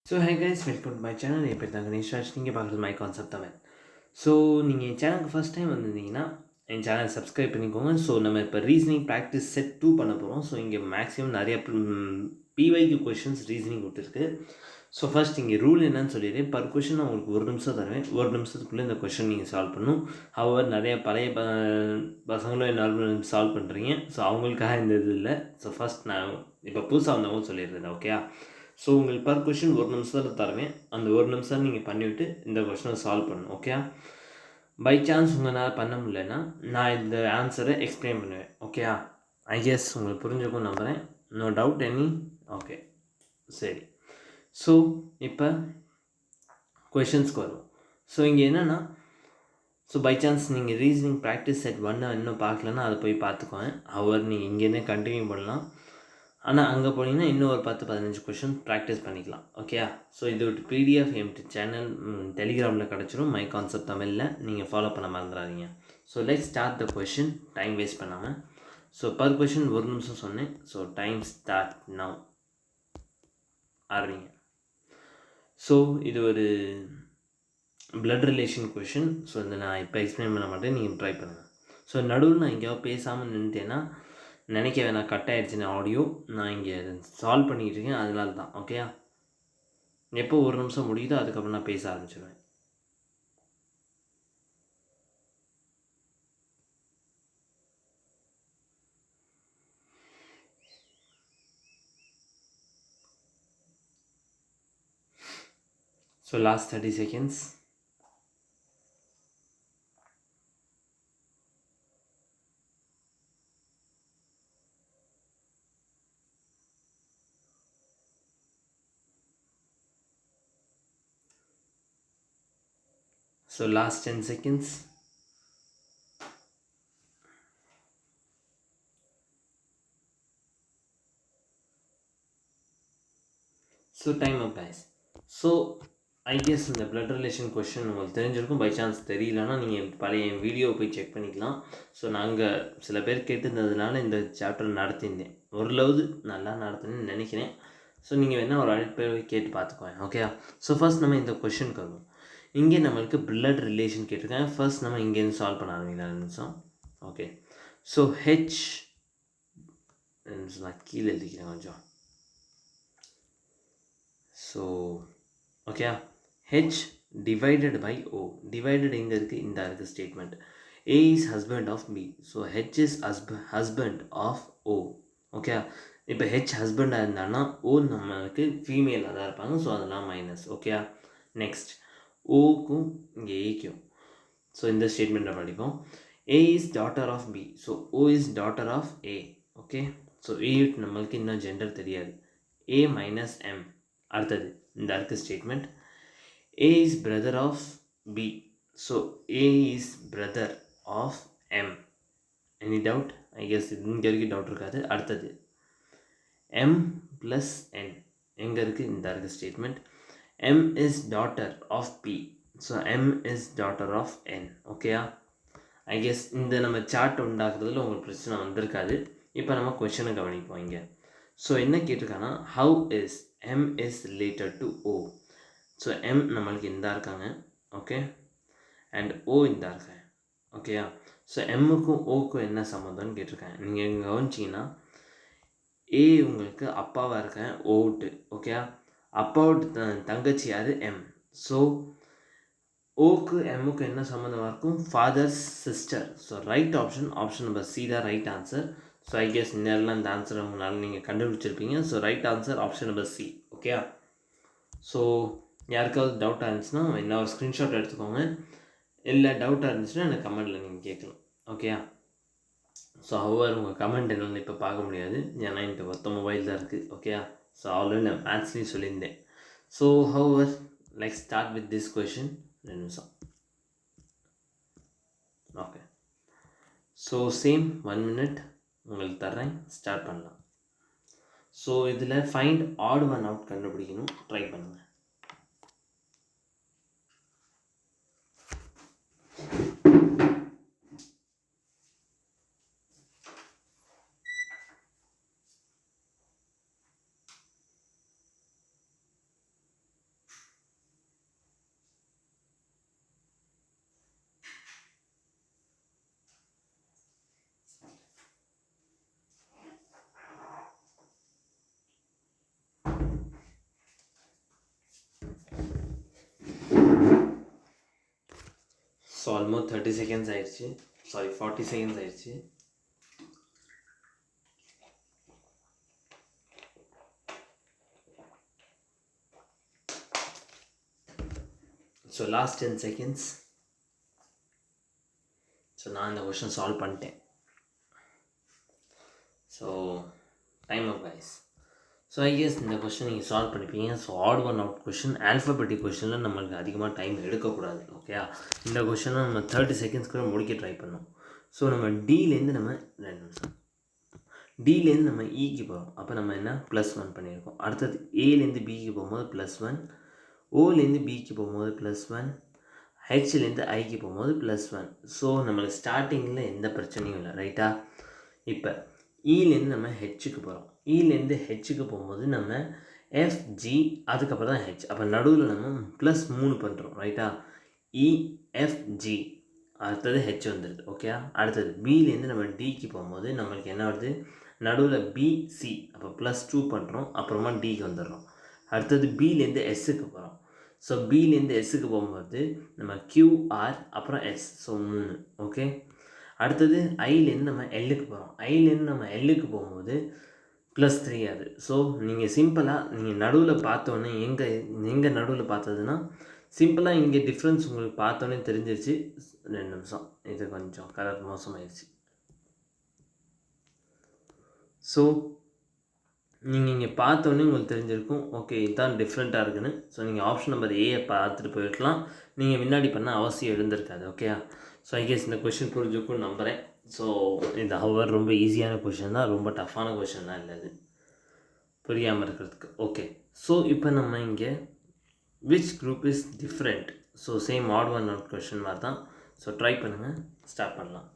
So hi guys, welcome to my channel. என் பேர் தான் கணேஷ் ராஜ். நீங்கள் பார்க்குறது மை கான்செப்ட் தமிழ். ஸோ நீங்கள் என் சேனலுக்கு ஃபஸ்ட் டைம் வந்திருந்தீங்கன்னா என் சேனல் சப்ஸ்கிரைப் பண்ணிக்கோங்க. ஸோ நம்ம இப்போ ரீசனிங் ப்ராக்டிஸ் செட் 2 பண்ண போகிறோம். ஸோ இங்கே மேக்ஸிமம் நிறைய பிவைக்யூ கொஷின்ஸ் ரீசனிங் கொடுத்துருக்கு. ஸோ ஃபஸ்ட் இங்கே ரூல் என்னன்னு சொல்லிடுறேன். பர் கொஷின் நான் உங்களுக்கு 1 நிமிஷம் தருவேன். 1 நிமிஷத்துக்குள்ளே இந்த கொஷின் நீங்கள் சால்வ் பண்ணணும். ஹவர் நிறைய பழைய பசங்களும் என்னால் சால்வ் பண்ணுறீங்க. ஸோ அவங்களுக்காக இந்த இது இல்லை. ஸோ ஃபஸ்ட் நான் இப்போ புதுசாக வந்தவங்க சொல்லிடுறேன். ஓகே. ஸோ உங்களுக்கு பர் கொஷின் 1 நிமிஷத்தில் தருவேன். அந்த 1 நிமிஷம் நீங்கள் பண்ணிவிட்டு இந்த கொஷினை சால்வ் பண்ணணும். ஓகே. பை சான்ஸ் உங்களால் பண்ண முடியலன்னா நான் இந்த ஆன்சரை எக்ஸ்பிளைன் பண்ணுவேன். ஓகே. ஐ கெஸ் உங்களுக்கு புரிஞ்சுக்கும் நம்புகிறேன். No doubt any. ஓகே, சரி. ஸோ இப்போ கொஷின்ஸ்க்கு வரும். ஸோ இங்கே என்னென்னா, ஸோ பை சான்ஸ் நீங்கள் ரீசனிங் ப்ராக்டிஸ் செட் 1 இன்னும் பார்க்கலன்னா அதை போய் பார்த்துக்கோங்க. அவர் நீங்கள் இங்கேருந்தே கண்டினியூ பண்ணலாம். ஆனால் அங்கே போனீங்கன்னா இன்னும் ஒரு 10-15 கொஷின் ப்ராக்டிஸ் பண்ணிக்கலாம். ஓகே. ஸோ இது ஒரு பிடிஎஃப் எம்டி சேனல் டெலிகிராமில் கிடச்சிரும். மை கான்செப்ட் தமிழில் நீங்கள் ஃபாலோ பண்ண மறந்துடாதீங்க. So let's start the question, time waste பண்ணாமல். ஸோ பர் கொஷின் 1 நிமிஷம் சொன்னேன். So time start now. ஆரம்பிங்க. ஸோ இது ஒரு பிளட் ரிலேஷன் கொஷின். ஸோ இந்த நான் இப்போ எக்ஸ்பிளைன் பண்ண மாட்டேன், நீங்கள் ட்ரை பண்ணுங்கள். ஸோ நடுவில் நான் எங்கேயாவது பேசாமல் நின்றுட்டேன்னா நினைக்க வேணாம், கட் ஆகிடுச்சுன்னு ஆடியோ. நான் இங்கே சால்வ் பண்ணிக்கிட்டு இருக்கேன், அதனால தான். ஓகே. எப்போ 1 நிமிஷம் முடியுதோ அதுக்கப்புறம் நான் பேச ஆரம்பிச்சிடுவேன். So last 30 seconds. So last 10 seconds. So time up guys. So I guess இந்த blood relation question உங்களுக்கு தெரிஞ்சிருக்கும். பை சான்ஸ் தெரியலன்னா நீங்கள் பழைய வீடியோ போய் செக் பண்ணிக்கலாம். ஸோ நாங்கள் சில பேர் கேட்டிருந்ததுனால இந்த சாப்டர் நடத்தியிருந்தேன். ஓரளவு நல்லா நடத்துனேன்னு நினைக்கிறேன். ஸோ நீங்கள் வேணால் ஒரு அடிட் போய் கேட்டு பார்த்துக்கோங்க. ஓகே. ஸோ ஃபர்ஸ்ட் நம்ம இந்த கொஷனுக்கு வருவோம். இங்கே நம்மளுக்கு பிளட் ரிலேஷன் கேட்டிருக்கேன். ஃபர்ஸ்ட் நம்ம இங்கேருந்து சால்வ் பண்ண ஆரம்பிக்கலாம். 2 நிமிஷம். ஓகே. ஸோ ஹெச் நான் கீழே எழுதிக்கிறேன் கொஞ்சம். So okay, H divided by O. Divided எங்கே இருக்குது? இந்த இருக்குது statement. A is husband of B. So H is husband of O. Okay. இப்போ ஹெச் ஹஸ்பண்டாக இருந்தான்னா ஓ நம்மளுக்கு ஃபீமேலாக தான் இருப்பாங்க. ஸோ அதெல்லாம் மைனஸ். ஓகே. நெக்ஸ்ட் ஓக்கும் இங்கே ஏக்கும். ஸோ இந்த ஸ்டேட்மெண்ட்டை படிப்போம். A is daughter of B. So O is daughter of A. Okay. So A நம்மளுக்கு இன்னும் ஜெண்டர் தெரியாது. A minus M. அடுத்தது இந்த அடுத்த statement. A is brother of B. So A is brother of M. Any doubt? I guess இங்கே வரைக்கும் doubt இருக்காது. அடுத்தது எம் ப்ளஸ் என் எங்கே இருக்குது? இந்த அடுத்த statement. M is daughter of P. So M is daughter of N. ஓகேயா? ஐ guess இந்த நம்ம சார்ட் உண்டாக்குறதுல உங்களுக்கு பிரச்சனை வந்திருக்காது. இப்போ நம்ம கொஷனை கவனிப்போம். இங்கே ஸோ என்ன கேட்டிருக்காங்கன்னா, how is M is related to O. So M நம்மளுக்கு இந்த இருக்காங்க. ஓகே. அண்ட் O இந்த இருக்காங்க. ஓகேயா? ஸோ எம்முக்கும் ஓக்கும் என்ன சம்மந்தம்னு கேட்டிருக்காங்க. நீங்கள் இங்கே கவனிச்சிங்கன்னா ஏ உங்களுக்கு அப்பாவாக இருக்கேன் ஓட்டு. ஓகேயா? அப்பாவோட தங்கச்சி யார்? எம். ஸோ ஓக்கு எம்முக்கு என்ன சம்மந்தமாக இருக்கும்? Father's sister. So right option number C தான் right answer. So I guess நேரில் இந்த ஆன்சர் உங்களால் நீங்கள் கண்டுபிடிச்சிருப்பீங்க. So right answer option number C. Okay. So யாருக்காவது டவுட்டாக இருந்துச்சுன்னா என்ன ஒரு ஸ்க்ரீன்ஷாட் எடுத்துக்கோங்க. இல்லை டவுட்டாக இருந்துச்சுன்னா எனக்கு கமெண்ட்டில் நீங்கள் கேட்கலாம். ஓகே. ஸோ ஹவர் உங்கள் கமெண்ட் என்னென்னு இப்போ பார்க்க முடியாது, ஏன்னா என்கிட்ட மொத்த மொபைல் தான் இருக்குது. ஓகே. ஸோ ஆல்ரெடி நான் மேத்ஸ்லேயும் சொல்லியிருந்தேன். So hour like start with this question. 2 நிமிஷம். ஓகே. ஸோ சேம் 1 மினிட் உங்களுக்கு தர்றேன், ஸ்டார்ட் பண்ணலாம். ஸோ இதில் ஃபைண்ட் ஆட் ஒன் அவுட் கண்டுபிடிக்கணும், ட்ரை பண்ணுங்கள். ஆல்மோஸ்ட் 30 செகண்ட்ஸ் ஆயிடுச்சு, சாரி 40 செகண்ட்ஸ் ஆயிடுச்சு. So last 10 seconds. ஸோ நான் இந்த கொஷின் சால்வ் பண்ணிட்டேன். So time up guys. So I guess இந்த கொஷின் நீங்கள் சால்வ் பண்ணிப்பீங்க. So odd one out question, alphabetic கொஷனில் நம்மளுக்கு அதிகமாக டைம் எடுக்கக்கூடாது. ஓகே, இந்த கொஷனை நம்ம 30 செகண்ட்ஸ்க்குள்ளே முடிக்க ட்ரை பண்ணோம். ஸோ நம்ம டிலேருந்து நம்ம 2 நிமிஷம், டிலேருந்து நம்ம இக்கு போகிறோம். அப்போ நம்ம என்ன +1 பண்ணியிருக்கோம். அடுத்தது ஏலேருந்து பிக்கு போகும்போது +1, ஓலேருந்து பிக்கு போகும்போது +1, ஹெச்லேருந்து ஐக்கு போகும்போது +1. ஸோ நம்மளுக்கு ஸ்டார்டிங்கில் எந்த பிரச்சனையும் இல்லை, ரைட்டா? இப்போ இலேருந்து நம்ம ஹெச்சுக்கு போகிறோம். இலேருந்து ஹெச்சுக்கு போகும்போது நம்ம எஃப்ஜி, அதுக்கப்புறம் தான் ஹெச். அப்போ நடுவில் நம்ம +3 பண்ணுறோம், ரைட்டா? இஎஃப்ஜி, அடுத்தது ஹெச் வந்துடுது. ஓகே, அடுத்தது பிலேருந்து நம்ம டிக்கு போகும்போது நம்மளுக்கு என்ன வருது, நடுவில் பிசி, அப்போ +2 பண்ணுறோம், அப்புறமா டிக்கு வந்துடுறோம். அடுத்தது பிலேருந்து எஸ்ஸுக்கு போகிறோம். ஸோ பிலேருந்து எஸ்ஸுக்கு போகும்போது நம்ம கியூஆர், அப்புறம் எஸ், ஸோ 3. ஓகே, அடுத்தது ஐலேருந்து நம்ம எல்லுக்கு போகிறோம். ஐலேருந்து நம்ம எல்லுக்கு போகும்போது +3 அது. ஸோ நீங்கள் சிம்பிளாக நீங்கள் நடுவில் பார்த்தோன்னே எங்கே நடுவில் பார்த்ததுன்னா சிம்பிளாக இங்கே டிஃப்ரென்ஸ் உங்களுக்கு பார்த்தோன்னே தெரிஞ்சிருச்சு. 2 நிமிஷம், இது கொஞ்சம் கலர் மோசமாயிடுச்சு. ஸோ நீங்கள் இங்கே பார்த்தோன்னே உங்களுக்கு தெரிஞ்சிருக்கும், ஓகே இதுதான் டிஃப்ரெண்ட்டாக இருக்குன்னு. ஸோ நீங்கள் ஆப்ஷன் நம்பர் ஏயை பார்த்துட்டு போயிருக்கலாம், நீங்கள் முன்னாடி பண்ண அவசியம் எழுந்திருக்காது. ஓகே, ஸோ ஐ கெஸ் இந்த கொஷின் புரிஞ்சுக்கும்னு நம்புகிறேன். ஸோ இந்த ஹவர் ரொம்ப ஈஸியான கொஷின் தான், ரொம்ப டஃப்பான கொஷின் தான் இல்லை இது புரியாமல் இருக்கிறதுக்கு. ஓகே, ஸோ இப்போ நம்ம இங்கே which group is different, so same odd one out question மாதிரி தான். ஸோ ட்ரை பண்ணுங்கள், ஸ்டார்ட் பண்ணலாம்.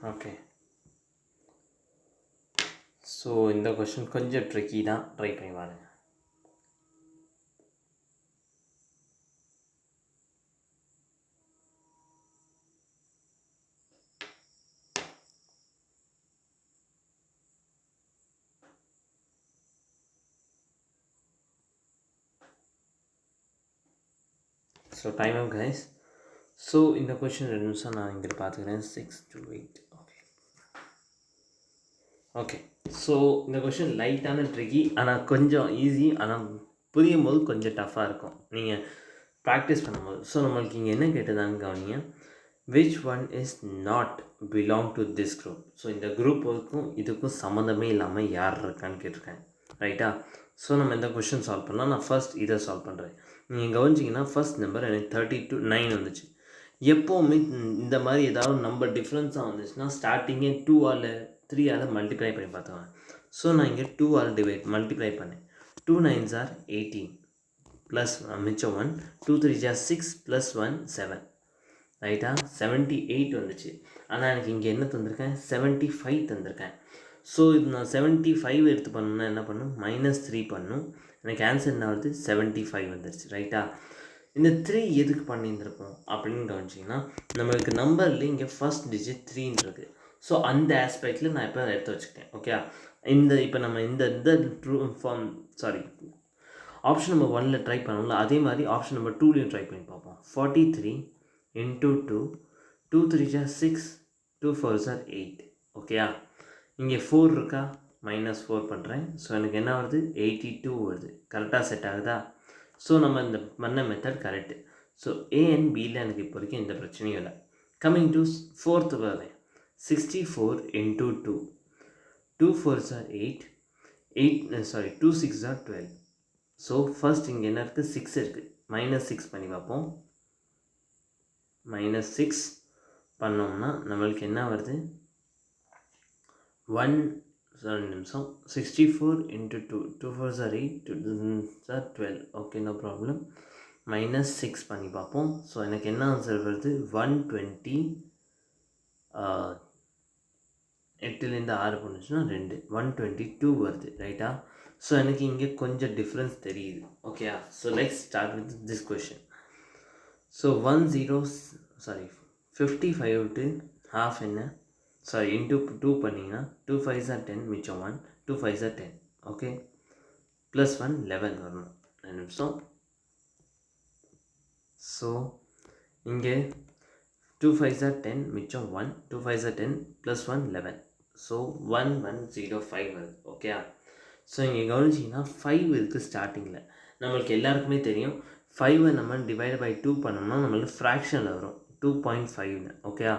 ஓகே, ஸோ இந்த கொஷின் கொஞ்சம் ட்ரிக்கி தான், ட்ரை பண்ணி பாருங்க. So time up guys. So இந்த கொஷின் 2 நிமிஷம் நான் இங்கே பார்த்துக்கிறேன். 6 to 8. ஓகே ஓகே, ஸோ இந்த கொஷின் லைட்டான ட்ரிக்கி, ஆனால் கொஞ்சம் ஈஸி, ஆனால் புரியும் போது கொஞ்சம் டஃப்பாக இருக்கும் நீங்கள் ப்ராக்டிஸ் பண்ணும்போது. ஸோ நம்மளுக்கு இங்கே என்ன கேட்டதான்னு கவனிங்க, which one is not belong to this group. So இந்த குரூப்புக்கும் இதுக்கும் சம்மந்தமே இல்லாமல் யார் இருக்கான்னு கேட்டிருக்கேன், ரைட்டா? ஸோ நம்ம இந்த கொஷின் சால்வ் பண்ணலாம். நான் ஃபர்ஸ்ட் இதை சால்வ் பண்ணுறேன். நீங்கள் கவனிச்சிங்கன்னா ஃபர்ஸ்ட் நம்பர் எனக்கு 30 to 9 வந்துச்சு. எப்போவுமே இந்த மாதிரி ஏதாவது நம்பர் டிஃப்ரென்ஸாக வந்துச்சுன்னா ஸ்டார்டிங்கே 2 ஆல் 3 ஆல் மல்டிப்ளை பண்ணி பார்த்துவேன். ஸோ நான் இங்கே 2 ஆல் மல்டிப்ளை பண்ணேன். 2 9s are 18 ப்ளஸ் மிச்சம் 1, 2 3s are 6 ப்ளஸ் 1 7, ரைட்டா? 78 வந்துச்சு. ஆனால் எனக்கு இங்கே என்ன தந்திருக்கேன், 75 தந்திருக்கேன். ஸோ இது நான் 75 எடுத்து பண்ணணுன்னா என்ன பண்ணும், -3 பண்ணும். எனக்கு ஆன்சர் என்ன வருது, 75 வந்துருச்சு, ரைட்டா? இந்த 3 எதுக்கு பண்ணியிருந்திருப்போம் அப்படின்னு கவனிச்சிங்கன்னா, நம்மளுக்கு நம்பரில் இங்கே ஃபர்ஸ்ட் டிஜிட் 3 இருக்குது. ஸோ அந்த ஆஸ்பெக்டில் நான் இப்போ எடுத்து வச்சுக்கிட்டேன். ஓகே, இப்போ நம்ம இந்த true form, sorry option number 1ல் ட்ரை பண்ணோம்ல, அதே மாதிரி ஆப்ஷன் நம்பர் 2லையும் ட்ரை பண்ணி பார்ப்போம். 43 into 2, 2 3s are 6, 2 4s are 8. ஓகேயா, இங்கே 4 இருக்கா, -4 பண்ணுறேன். ஸோ எனக்கு என்ன வருது, 82 வருது. கரெக்டாக செட் ஆகுதா? ஸோ நம்ம இந்த பண்ண method correct. So A and பியில் எனக்கு இப்போ வரைக்கும் எந்த பிரச்சனையும் இல்லை. கம்மிங் டு ஃபோர்த்து வரேன். 64 into 2, 2 4s are 8, 2 6s are 12. So first இங்கே என்ன இருக்குது, 6 இருக்குது. -6 பண்ணி பார்ப்போம். -6 பண்ணோம்னா நம்மளுக்கு என்ன வருது, 1 2 நிமிஷம் 64 into 2 2 4s are 8 2 are 12 okay no problem -6 பண்ணி பார்ப்போம். ஸோ எனக்கு என்ன ஆன்சர் வருது 120 8லேருந்து 6 போணுச்சுன்னா 2 122 வருது ரைட்டா. ஸோ எனக்கு இங்கே கொஞ்சம் டிஃப்ரென்ஸ் தெரியுது ஓகேயா. So let's start with this question. So 55 to half என்ன இன்ட்டு 2 பண்ணிங்கன்னா 2 5s are 10 மிச்சம் 1 2 5s are 10 ஓகே ப்ளஸ் 1 11 வரணும் 2 நிமிஷம். ஸோ இங்கே 2 5s are 10 மிச்சம் 1 2 5s are 10 ப்ளஸ் 1 11 ஸோ 1105 வருது ஓகேயா. ஸோ இங்கே கவனிச்சிங்கன்னா 5 இருக்குது ஸ்டார்டிங்கில். நம்மளுக்கு எல்லாருக்குமே தெரியும் 5 நம்ம டிவைட் பை 2 பண்ணோம்னா நம்மளுக்கு ஃப்ராக்ஷனில் வரும் 2.5ன்னு ஓகேயா.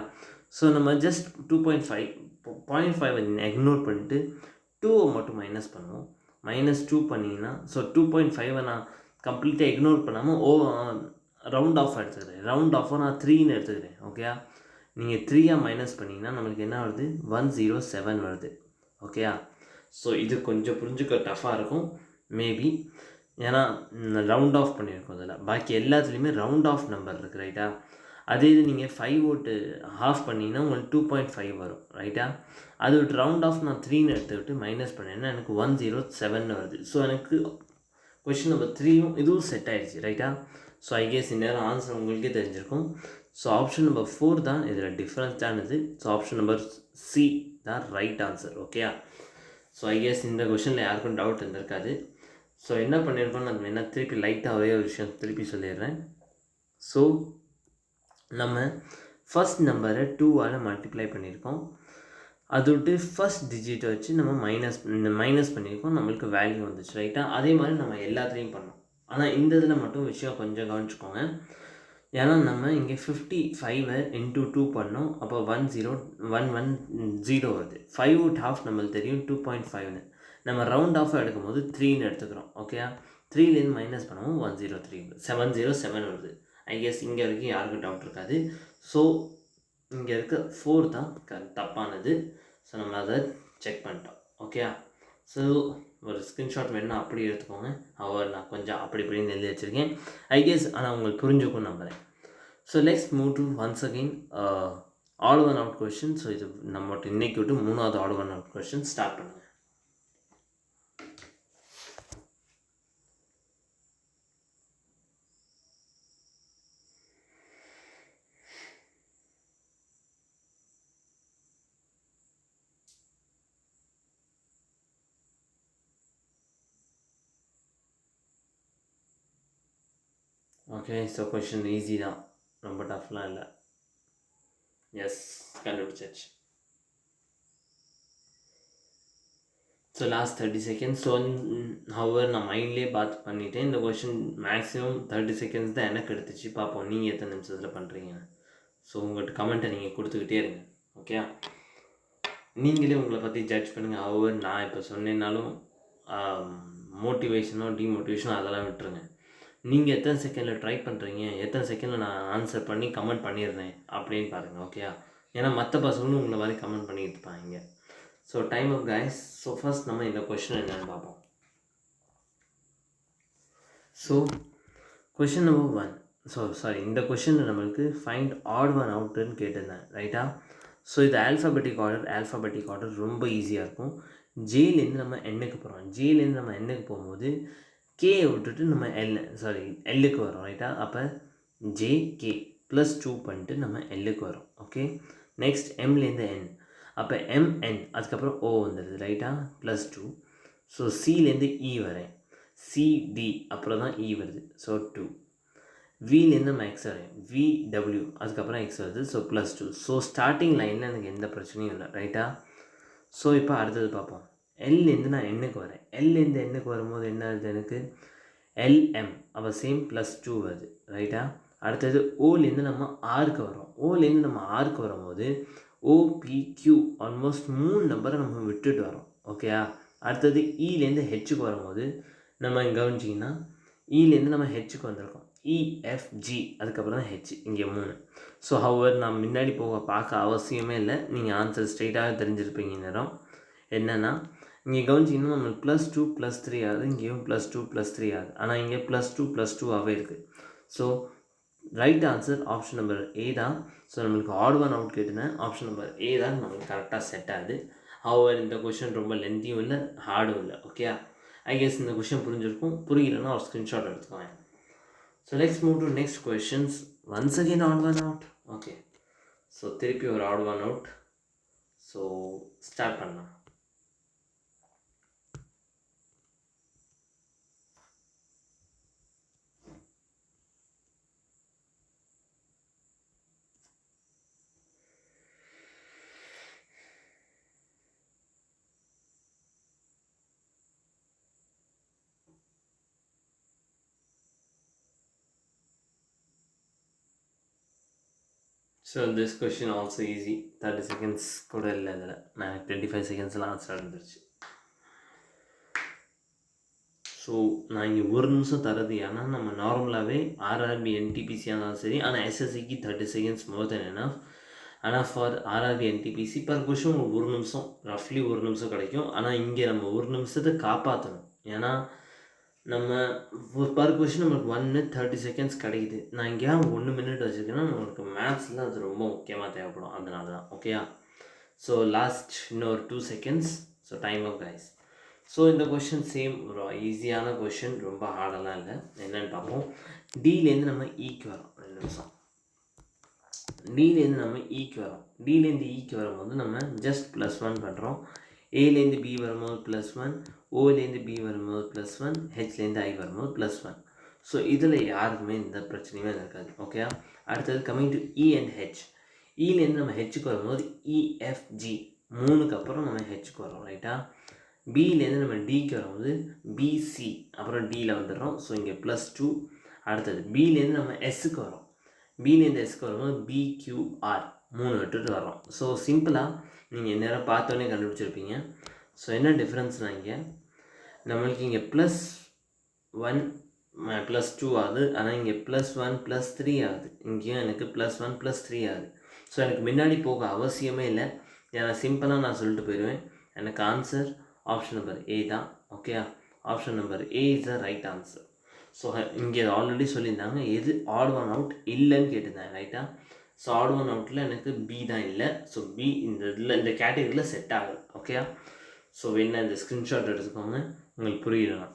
ஸோ நம்ம ஜஸ்ட் 0.5 இக்னோர் பண்ணிட்டு 2 மட்டும் மைனஸ் பண்ணுவோம். -2 பண்ணிங்கன்னா ஸோ 2.5 நான் கம்ப்ளீட்டாக இக்னோர் பண்ணாமல் ரவுண்ட் ஆஃப் எடுத்துக்கிறேன். ரவுண்ட் ஆஃபாக நான் 3ன்னு எடுத்துக்கிறேன் ஓகேயா. நீங்கள் 3 மைனஸ் பண்ணிங்கன்னா நம்மளுக்கு என்ன வருது 107 வருது ஓகேயா. ஸோ இது கொஞ்சம் புரிஞ்சுக்க டஃப்பாக இருக்கும் மேபி, ஏன்னா ரவுண்ட் ஆஃப் பண்ணியிருக்கோம் அதில். பாக்கி எல்லாத்துலேயுமே ரவுண்ட் ஆஃப் நம்பர் இருக்குது ரைட்டா. அதே இது நீங்கள் 5 ஓட்டு ஹாஃப் பண்ணிங்கன்னா உங்களுக்கு 2.5 வரும் ரைட்டா. அது விட்டு ரவுண்ட் ஆஃப் நான் 3ன்னு எடுத்துக்கிட்டு மைனஸ் பண்ணேன்னா எனக்கு 107 வருது. ஸோ எனக்கு கொஷின் நம்பர் 3யும் இதுவும் செட் ஆகிடுச்சு ரைட்டா. ஸோ ஐ கெஸ் இந்த நேரம் ஆன்சர் உங்களுக்கே தெரிஞ்சிருக்கும். ஸோ ஆப்ஷன் நம்பர் 4 தான் இதில் டிஃப்ரென்ஸ் தானது. ஸோ ஆப்ஷன் நம்பர் சி தான் ரைட் ஆன்சர் ஓகேயா. ஸோ ஐ கெஸ் இந்த கொஷனில் யாருக்கும் டவுட் இருந்திருக்காது. ஸோ என்ன பண்ணியிருக்கோம் நான் என்ன திருப்பி லைட்டாக ஒரே ஒரு விஷயம் திருப்பி சொல்லிடுறேன். ஸோ நம்ம ஃபஸ்ட் நம்பரை 2ஆல் மல்டிப்ளை பண்ணியிருக்கோம். அது விட்டு ஃபஸ்ட் டிஜிட்டை வச்சு நம்ம மைனஸ் பண்ணியிருக்கோம், நம்மளுக்கு வேல்யூ வந்துச்சு ரைட்டா. அதே மாதிரி நம்ம எல்லாத்துலேயும் பண்ணோம். ஆனால் இந்த இதில் மட்டும் விஷயம் கொஞ்சம் கவனிச்சுக்கோங்க. ஏன்னா நம்ம இங்கே 55 இன்ட்டு 2 பண்ணோம், அப்போ 110 வருது. 5 அவுட் ஹாஃப் நம்மளுக்கு தெரியும் 2.5ன்னு. நம்ம ரவுண்ட் ஆஃபாக எடுக்கும்போது 3ன்னு எடுத்துக்கிறோம் ஓகேயா. 3லேருந்து மைனஸ் பண்ணுவோம் 707 வருது. ஐ கெஸ் இங்கே வரைக்கும் யாருக்கும் டவுட் இருக்காது. ஸோ இங்கே இருக்க 4 தான் தப்பானது. ஸோ நம்ம அதை செக் பண்ணிட்டோம் ஓகேயா. ஸோ ஒரு ஸ்க்ரீன்ஷாட் வேணுன்னா அப்படி எடுத்துக்கோங்க. நான் கொஞ்சம் அப்படி இப்படின்னு எழுதி வச்சுருக்கேன் ஐ கெஸ். ஆனால் உங்களுக்கு புரிஞ்சுக்கும் நம்புகிறேன். So let's move to once again all one out question. So இது நம்ம இன்னைக்கு விட்டு 3வது all one out question start பண்ணுங்கள். ஓகே ஸோ கொஷின் ஈஸி தான், ரொம்ப டஃப்லாம் இல்லை. எஸ் கண்டுபிடிச்சாச்சு. So last 30 seconds. So hour நான் மைண்ட்லேயே பார்த்து பண்ணிவிட்டேன். இந்த கொஷின் மேக்ஸிமம் 30 செகண்ட்ஸ் தான் எனக்கு எடுத்துச்சு. பார்ப்போம் நீங்கள் எத்தனை நிமிஷத்தில் பண்ணுறீங்க. ஸோ உங்கள்கிட்ட கமெண்ட்டை நீங்கள் கொடுத்துக்கிட்டே இருங்க ஓகே. நீங்களே உங்களை பற்றி ஜட்ஜ் பண்ணுங்கள். ஹவர் நான் இப்போ சொன்னேன்னாலும் மோட்டிவேஷனோ டிமோட்டிவேஷனோ அதெல்லாம் விட்டுருங்க. நீங்கள் எத்தனை செகண்டில் ட்ரை பண்ணுறீங்க, எத்தனை செகண்டில் நான் ஆன்சர் பண்ணி கமெண்ட் பண்ணிடுறேன் அப்படின்னு பாருங்கள் ஓகேயா. ஏன்னா மற்ற பசங்களும் உங்களை மாதிரி கமெண்ட் பண்ணிட்டு இருப்பாங்க. So time up guys. So first நம்ம இந்த கொஷின் என்னென்னு பார்ப்போம். So question number 1. இந்த கொஷினில் நம்மளுக்கு ஃபைண்ட் ஆட் ஒன் அவுட்டுன்னு கேட்டிருந்தேன் ரைட்டா. ஸோ இது ஆல்ஃபாபெட்டிக் ஆர்டர் ரொம்ப ஈஸியாக இருக்கும். ஜேலேருந்து நம்ம எண்ணுக்கு போகிறோம். ஜேலேருந்து நம்ம எண்ணுக்கு போகும்போது கேயை விட்டுட்டு நம்ம எல்லுக்கு வரோம் ரைட்டா. அப்போ ஜேகே +2 பண்ணிட்டு நம்ம எல்லுக்கு வரோம் ஓகே. நெக்ஸ்ட் எம்லேருந்து என், அப்போ எம்என் அதுக்கப்புறம் ஓ வந்துடுது ரைட்டா +2. ஸோ சிலேருந்து இ வரேன், சிடி அப்புறம் தான் இ வருது ஸோ 2. விலேருந்து நம்ம எக்ஸ் வரேன், விடபிள்யூ அதுக்கப்புறம் எக்ஸ் வருது ஸோ +2. ஸோ ஸ்டார்டிங் லைனில் எனக்கு எந்த பிரச்சனையும் இல்லை ரைட்டா. ஸோ இப்போ அடுத்தது பார்ப்போம். எல்லேருந்து நான் எண்ணுக்கு வரேன். எல்லேருந்து எண்ணுக்கு வரும்போது என்ன வருது எனக்கு எல்எம், அப்போ சேம் +2 வருது ரைட்டா. அடுத்தது ஓலேருந்து நம்ம ஆருக்கு வரோம். ஓலேருந்து நம்ம ஆருக்கு வரும்போது ஓபிக்யூ ஆல்மோஸ்ட் 3 நம்பரை நம்ம விட்டுட்டு வரோம் ஓகேயா. அடுத்தது இலேருந்து ஹெச்சுக்கு வரும்போது நம்ம இங்கே கவனிச்சிங்கன்னா இலேருந்து நம்ம ஹெச்சுக்கு வந்திருக்கோம், இஎஃப்ஜி அதுக்கப்புறம் தான் ஹெச், இங்கே 3. ஸோ ஹவர் நான் முன்னாடி பார்க்க அவசியமே இல்லை, நீங்கள் ஆன்சர் ஸ்ட்ரெயிட்டாக தெரிஞ்சிருப்பீங்க நேரம். என்னென்னா இங்கே கவனிச்சிங்கன்னா நம்மளுக்கு +2 +3 ஆகுது, இங்கேயும் +2 +3 ஆகுது. ஆனால் இங்கே +2 +2ஆகவே இருக்குது. So right answer option number ஏ தான். ஸோ நம்மளுக்கு ஆட் ஒன் அவுட் கேட்டிருந்தேன், ஆப்ஷன் நம்பர் ஏ தான் நம்மளுக்கு கரெக்டாக செட் ஆகுது. ஹவர் இந்த கொஷின் ரொம்ப லென்த்தியும் இல்லை, ஹார்டும் இல்லை. ஓகே, ஐ கெஸ் இந்த கொஷின் புரிஞ்சிருக்கும். புரியலன்னா ஒரு ஸ்க்ரீன்ஷாட் எடுத்துக்கோங்க. So let's move to next questions. Once again odd one out. Okay, so திருப்பி ஒரு odd one out. So start பண்ணலாம். So this question also easy. 30 seconds கூட இல்லை இதில், நான் 25 செகண்ட்ஸ்லாம் ஆன்சர் இருந்துருச்சு. ஸோ நான் இங்கே ஒரு நிமிஷம் தரது ஏன்னா நம்ம நார்மலாகவே ஆர்ஆர்பி என்டிபிசியாக இருந்தாலும் சரி, ஆனால் எஸ்எஸ்சிக்கு 30 செகண்ட்ஸ் மோர் தென் எனஃப். ஆனால் for RRB NTPC per question உங்களுக்கு ஒரு நிமிஷம், ரஃப்லி ஒரு நிமிஷம் கிடைக்கும். ஆனால் இங்கே நம்ம ஒரு நிமிஷத்தை காப்பாற்றணும். ஏன்னா நம்ம பர் கொஷின் நம்மளுக்கு 1 minute 30 செகண்ட்ஸ் கிடைக்குது. நான் இங்கே 1 minute வச்சுருக்கேன்னா நம்மளுக்கு மேத்ஸில் அது ரொம்ப முக்கியமாக தேவைப்படும், அதனால தான். ஓகேயா, ஸோ லாஸ்ட் இன்னொரு 2 seconds. So time up guys. So இந்த கொஷின் சேம் ஒரு ஈஸியான கொஷின், ரொம்ப ஹார்டெல்லாம் இல்லை. என்னென்னு பார்ப்போம். டிலேருந்து நம்ம ஈக்கு வரோம். 2 நிமிஷம். டிலேருந்து நம்ம ஈக்கு வரோம். டிலேருந்து ஈக்கு வரும்போது நம்ம ஜஸ்ட் +1 பண்ணுறோம். ஏலேருந்து பி வரும்போது +1, ஓலேருந்து பி வரும்போது +1, ஹெச்லேருந்து ஐ வரும்போது +1. ஸோ இதில் யாருக்குமே இந்த பிரச்சனையுமே இருக்காது. ஓகேயா, அடுத்தது coming to E and H. இலேருந்து நம்ம ஹெச்சுக்கு வரும்போது இஎஃப்ஜி 3க்கு அப்புறம் நம்ம ஹெச்சுக்கு வரோம். ரைட்டா, பியிலேருந்து நம்ம டிக்கு வரும்போது பிசி அப்புறம் டியில் வந்துடுறோம். ஸோ இங்கே +2. அடுத்தது பியிலேருந்து நம்ம எஸ்ஸுக்கு வரோம். பியிலேருந்து எஸ்க்கு வரும்போது பிக்யூஆர் 3 விட்டுட்டு வரோம். ஸோ சிம்பிளாக நீங்கள் நேரம் பார்த்தோன்னே கண்டுபிடிச்சிருப்பீங்க. ஸோ என்ன டிஃப்ரென்ஸ்னால் இங்கே நம்மளுக்கு இங்கே +1 +2 ஆகுது, ஆனால் இங்கே +1 +3 ஆகுது. இங்கேயும் எனக்கு +1 +3 ஆகுது. ஸோ எனக்கு முன்னாடி போக அவசியமே இல்லை, ஏன்னா சிம்பிளாக நான் சொல்லிட்டு போயிடுவேன். எனக்கு ஆன்சர் ஆப்ஷன் நம்பர் ஏ தான். Okay, option number A is the right answer. So இங்கே ஆல்ரெடி சொல்லியிருந்தாங்க எது ஆட் ஒன் அவுட் இல்லைன்னு கேட்டிருந்தேன். ரைட்டா, ஸோ ஆட் ஒன் அவுட்டில் எனக்கு பி தான் இல்லை. ஸோ பி இந்த இதில் இந்த கேட்டகரியில் செட் ஆகுது. ஓகே, ஸோ வேணா இந்த ஸ்க்ரீன்ஷாட் எடுத்துக்கோங்க, உங்களுக்கு புரியலாம்.